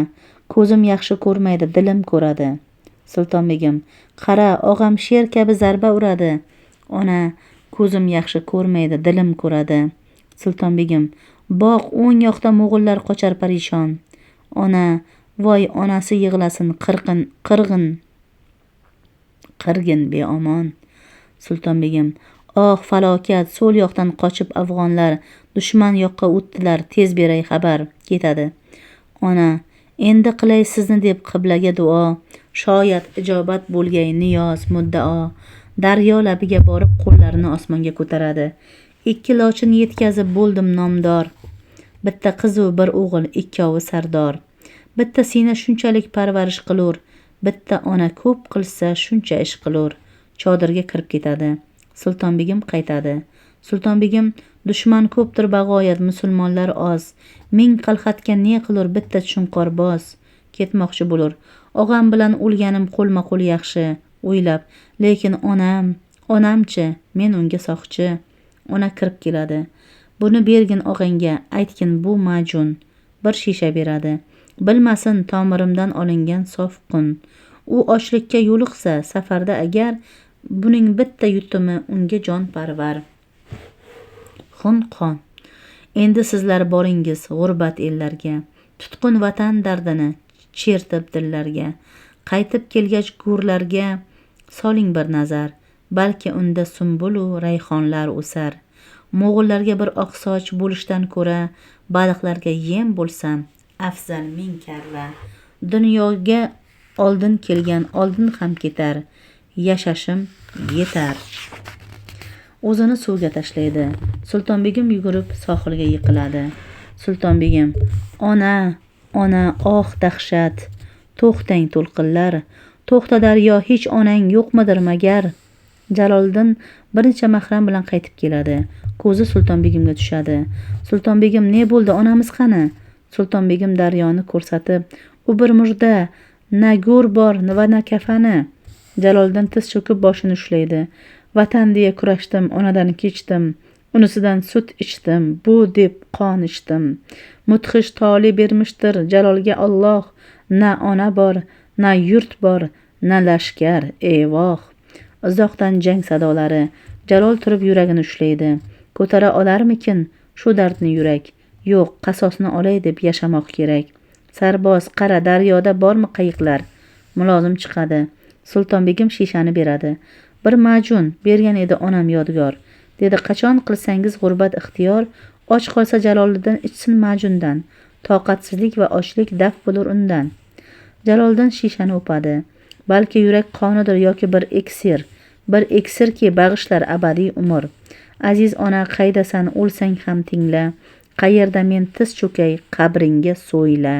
ko'zim yaxshi ko'rmaydi, dilim ko'radi. Sultonbegim: qara, og'am sher kabi zarba uradi. Ona: ko'zim yaxshi ko'rmaydi, dilim ko'radi. Sultonbegim: boq, o'ng yoqda mo'g'ullar qochar parishon. Ona: voy onasi yig'lasin, qirg'in beomon. Sultonbegim: oh falokat, so'l yoqdan qochib afg'onlar dushman yoqqa o'tdilar, tez beray xabar. Ketadi. Ona: endi qilay sizni deb qiblaga duo, shoyat ijobat bo'lgay niyoz muddao. Daryo labiga borib qo'llarini osmonga ko'taradi. 2 lochin yetkazib bo'ldim nomdor. Bitta qiz u bir o'g'il, ikkovi sardor. Bitta sina shunchalik parvarish qilur, bitta ona ko'p qilsa shuncha ish qilur. Chodirga kirib ketadi. Sultonbegim qaytadi. Sultonbegim: dushman ko'pdir bag'oyat, musulmonlar oz. Ming qalxatga ne qilur bitta shunqor boz. Ketmoqchi bo'lur. Og'am bilan o'lganim qo'lma-qo'l yaxshi o'ylab, lekin onamchi, men unga soqchi. Ona kirib keladi. Buni bergin og'angga, aytgin bu majun. Bir shisha beradi. Bilmasin tomirimdan olingan sof qun. U ochlikka yo'liqsa safarda agar, buning bitta yutimi unga jon parvar. Xun qon. Endi sizlar boringiz g'urbat ellarga, tutqun vatan dardini chertib dillarga. Qaytib kelgach go'rlarga soling bir nazar, balki unda sumbulu rayhonlar o'sar. Mo'g'ullarga bir oqsoch bo'lishdan ko'ra, baliqlarga yem bo'lsam afzal ming karra. Dunyoga oldin kelgan oldin ham ketar, yashashim yetar. O'zini suvga tashlaydi. Sultonbegim yugurib sohilga yiqiladi. Sultonbegim: ona, ona, oh dahshat. To'xtang to'lqinlar, to'xta daryo, hech onang yo'qmidir magar? Jaloliddin bir necha mahram bilan qaytib keladi. Ko'zi Sultonbegimga tushadi. Sultonbegim, ne bo'ldi, onamiz qani? Sultonbegim daryoni ko'rsatib, u bir murda, na go'r bor va na kafani. Jaloliddin tiz cho'kib boshini ushlaydi. Vatan deya kurashdim, onadan kechdim, unisidan sut ichdim, bu deb qon ichdim. Mudhish toli bermishdir Jalolga Alloh, na ona bor, na yurt bor, na lashkar, eyvoh. Uzoqdan jang sadolari. Jalol turib yuragini ushlaydi. Ko'tara olarmikin shu dardni yurak? Yo'q, qasosni olay deb yashamoq kerak. Sarboz, qara, daryoda bormi qayiqlar? Mulozim chiqadi. Sultonbegim shishani beradi. Bir majun bergan edi onam yodgor. Dedi, qachon qilsangiz g'urbat ixtiyor, och qolsa Jaloliddin ichsin majundan. Toqatsizlik va ochlik daf bo'lur undan. Jaloliddin shishani o'padi. Balki yurak qonidir yoki bir iksir. Bir iksirki bag'ishlar abadiy umr. Aziz ona, qaydasan, o'lsang ham tingla. Qayerda men tiz cho'kay, qabringga so'yla.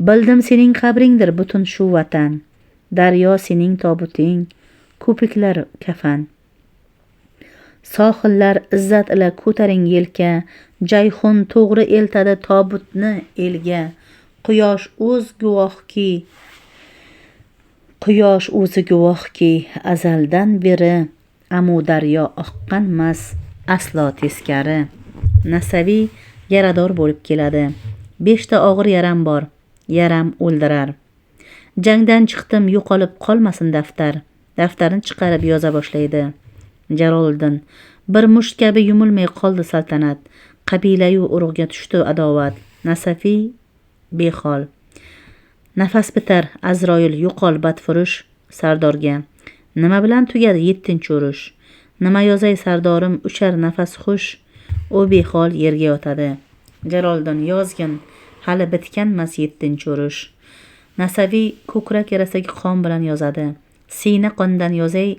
Bildim sening qabringdir butun shu vatan. Daryo sening tobuting, ko'piklar kafan. Sohillar izzat ila ko'taring yelka, Jayhun to'g'ri eltadi tobutni elga. Quyosh o'zi guvohki, azaldan beri Amu daryo oqqanmas aslo teskari. Nasaviy yarador bo'lib keladi. 5 ta og'ir yaram bor, yaram o'ldirar. Jangdan chiqdim, yo'qolib qolmasin daftar. Daftarni chiqarib yoza boshlaydi. Jaloliddin bir musht kabi yumilmay qoldi saltanat. Qabilayu urug'ga tushdi adovat. Nasafiy behol. Nafas bitar, Azroil yo'qol badfurush sardorga. Nima bilan tugadi 7-urush? Nima yozay sardorim, uchar nafas xush. U behol yerga yotadi. Jaloliddin yozgin, hali bitganmas 7-urush. Nasaviy ko'krak yarasidagi qon bilan yozadi. Siyna qondan yozay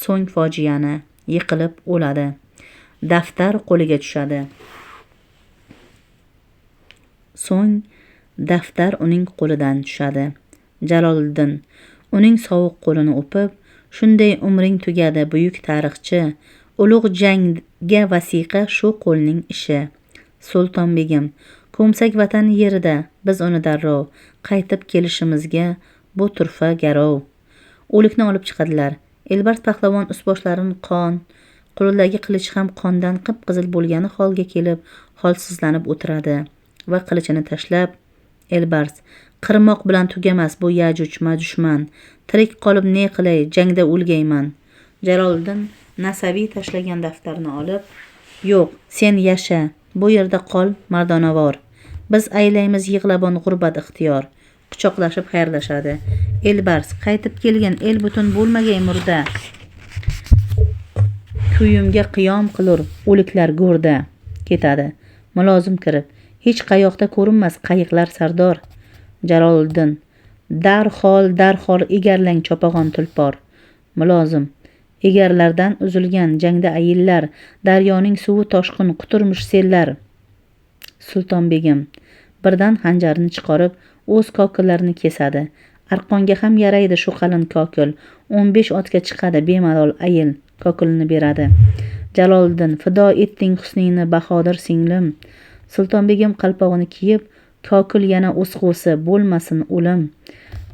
so'ng fojiani, yiqilib o'ladi. Daftar qo'liga tushadi. So'ng daftar uning qo'lidan tushadi. Jaloliddin uning sovuq qo'lini o'pib, shunday umring tugadi buyuk tarixchi, ulug' jangga vasiqa shu qo'lning ishi. Sultonbegim, ko'msak vatan yerida, biz uni darrov qaytib kelishimizga bu turfa garov. O'likni olib chiqadilar. Elbars pahlavon ust-boshlarini qon, qo'lidagi qilich ham qondan qip-qizil bo'lgani holga kelib, holsizlanib o'tiradi va qilichini tashlab, Elbars, qirmoq bilan tugamas bu Yajuj majushman. Tirik qolib ne qilay, jangda o'lgayman. Jaloliddin Nasaviy tashlagan daftarni olib, yo'q, sen yasha, bu yerda qol mardonavor. Biz aylaymiz yig'labon g'urbat ixtiyor. Quchoqlashib xayrlashadi. Elbars, qaytib kelgan el butun bo'lmagay murda. Kuyimga qiyom qilur, o'liklar go'rda. Ketadi. Mulozim kirib, hech qayoqda ko'rinmas qayiqlar sardor. Jaloliddin, darhol egarlang chopag'on tulpor. Mulozim, egarlardan uzilgan jangda ayillar, daryoning suvi toshqin quturmish sellar. Sultonbegim birdan xanjarini chiqarib, o'z kokillarini kesadi. Arqonga ham yaraydi shu qalin kokil. 15 otga chiqadi bemalol ayil, kokilni beradi. Jaloliddin, fido etding husningni bahodir singlim. Sultonbegim qalpog'ini kiyib, kokil yana o'sg'usi bo'lmasin o'lim.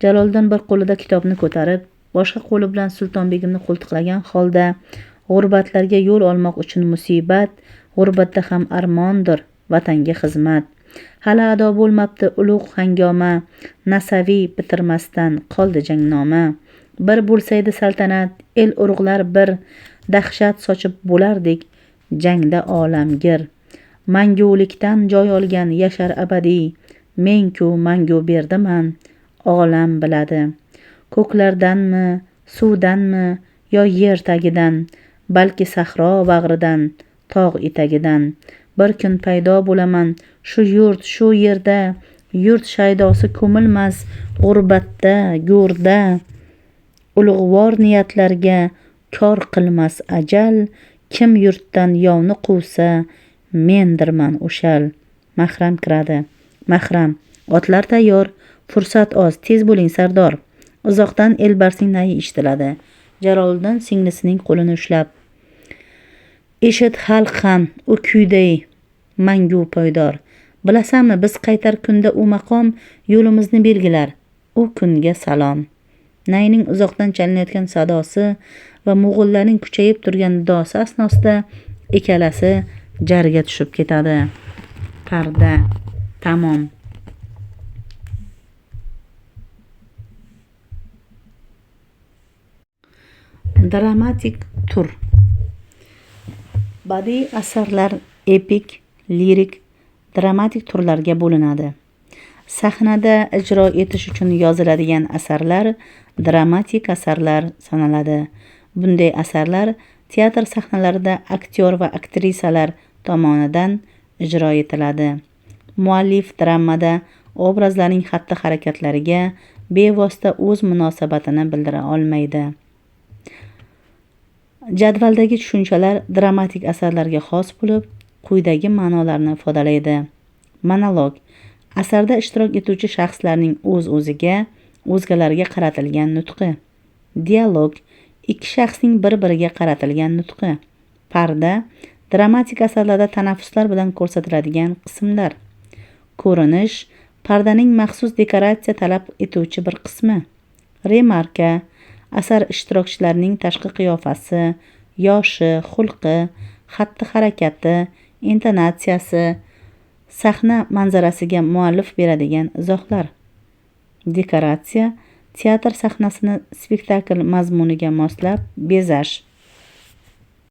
Jaloliddin bir qo'lida kitobni ko'tarib, boshqa qo'li bilan Sultonbegimni qo'ltiqlagan holda, g'urbatlarga yo'l olmoq uchun musibat, g'urbatda ham armondir vatanga xizmat. Hali ado bo'lmabdi ulug' hangoma, Nasaviy bitirmasdan qoldi jangnoma. Bir bo'lsaydi saltanat, el urug'lar bir, dahshat sochib bo'lardik jangda olamgir. Mangulikdan joy olgan yashar abadiy, men-ku mangu berdiman, olam biladi. Ko'klardanmi, suvdanmi, yo yer tagidan, balki sahro bag'ridan, tog' etagidan. Bir kun paydo bo'laman shu yurt, shu yerda, yurt shaydosi ko'milmas g'urbatda, go'rda. Ulug'vor niyatlarga kor qilmas ajal, kim yurtdan yovni quvsa, mendirman o'shal. Mahram kiradi. Mahram, Otlar tayyor. Fursat oz. Tez bo'ling, Sardor. Uzoqdan Elbarsning nayi eshitiladi. Jaloliddin singlisining qo'lini ushlab: "Eshit, xalq ham u kuyday mangu poydor. Bilasanmi, biz qaytar kunda u maqom yo'limizni belgilar. U kunga salom." Nayning uzoqdan chalinayotgan sadosi va mo'g'ullarning kuchayib turgan nidosi asnosida ikkalasi jarga tushib ketadi. Parda tamom. Dramatik tur. Badiiy asarlar epik, lirik, dramatik turlarga bo'linadi. Sahnada ijro etish uchun yoziladigan asarlar dramatik asarlar sanaladi. Bunday asarlar teatr sahnalarida aktyor va aktrisalar tomonidan ijro etiladi. Muallif dramada obrazlarning xatti-harakatlariga bevosita o'z munosabatini bildira olmaydi. Jadvaldagi tushunchalar dramatik asarlarga xos bo'lib, quyidagi ma'nolarni ifodalaydi. Monolog: asarda ishtirok etuvchi shaxslarning o'z-o'ziga, o'zgalarga qaratilgan nutqi. Dialog: ikki shaxsning bir-biriga qaratilgan nutqi. Parda: dramatik asarlarda tanaffuslar bilan ko'rsatiladigan qismlar. Ko'rinish: pardaning maxsus dekoratsiya talab etuvchi bir qismi. Remarka: asar ishtirokchilarining tashqi qiyofasi, yoshi, xulqi, xatti-harakati, intonatsiyasi, sahna manzarasiga muallif beradigan izohlar. Dekoratsiya: teatr sahnasini spektakl mazmuniga moslab bezash.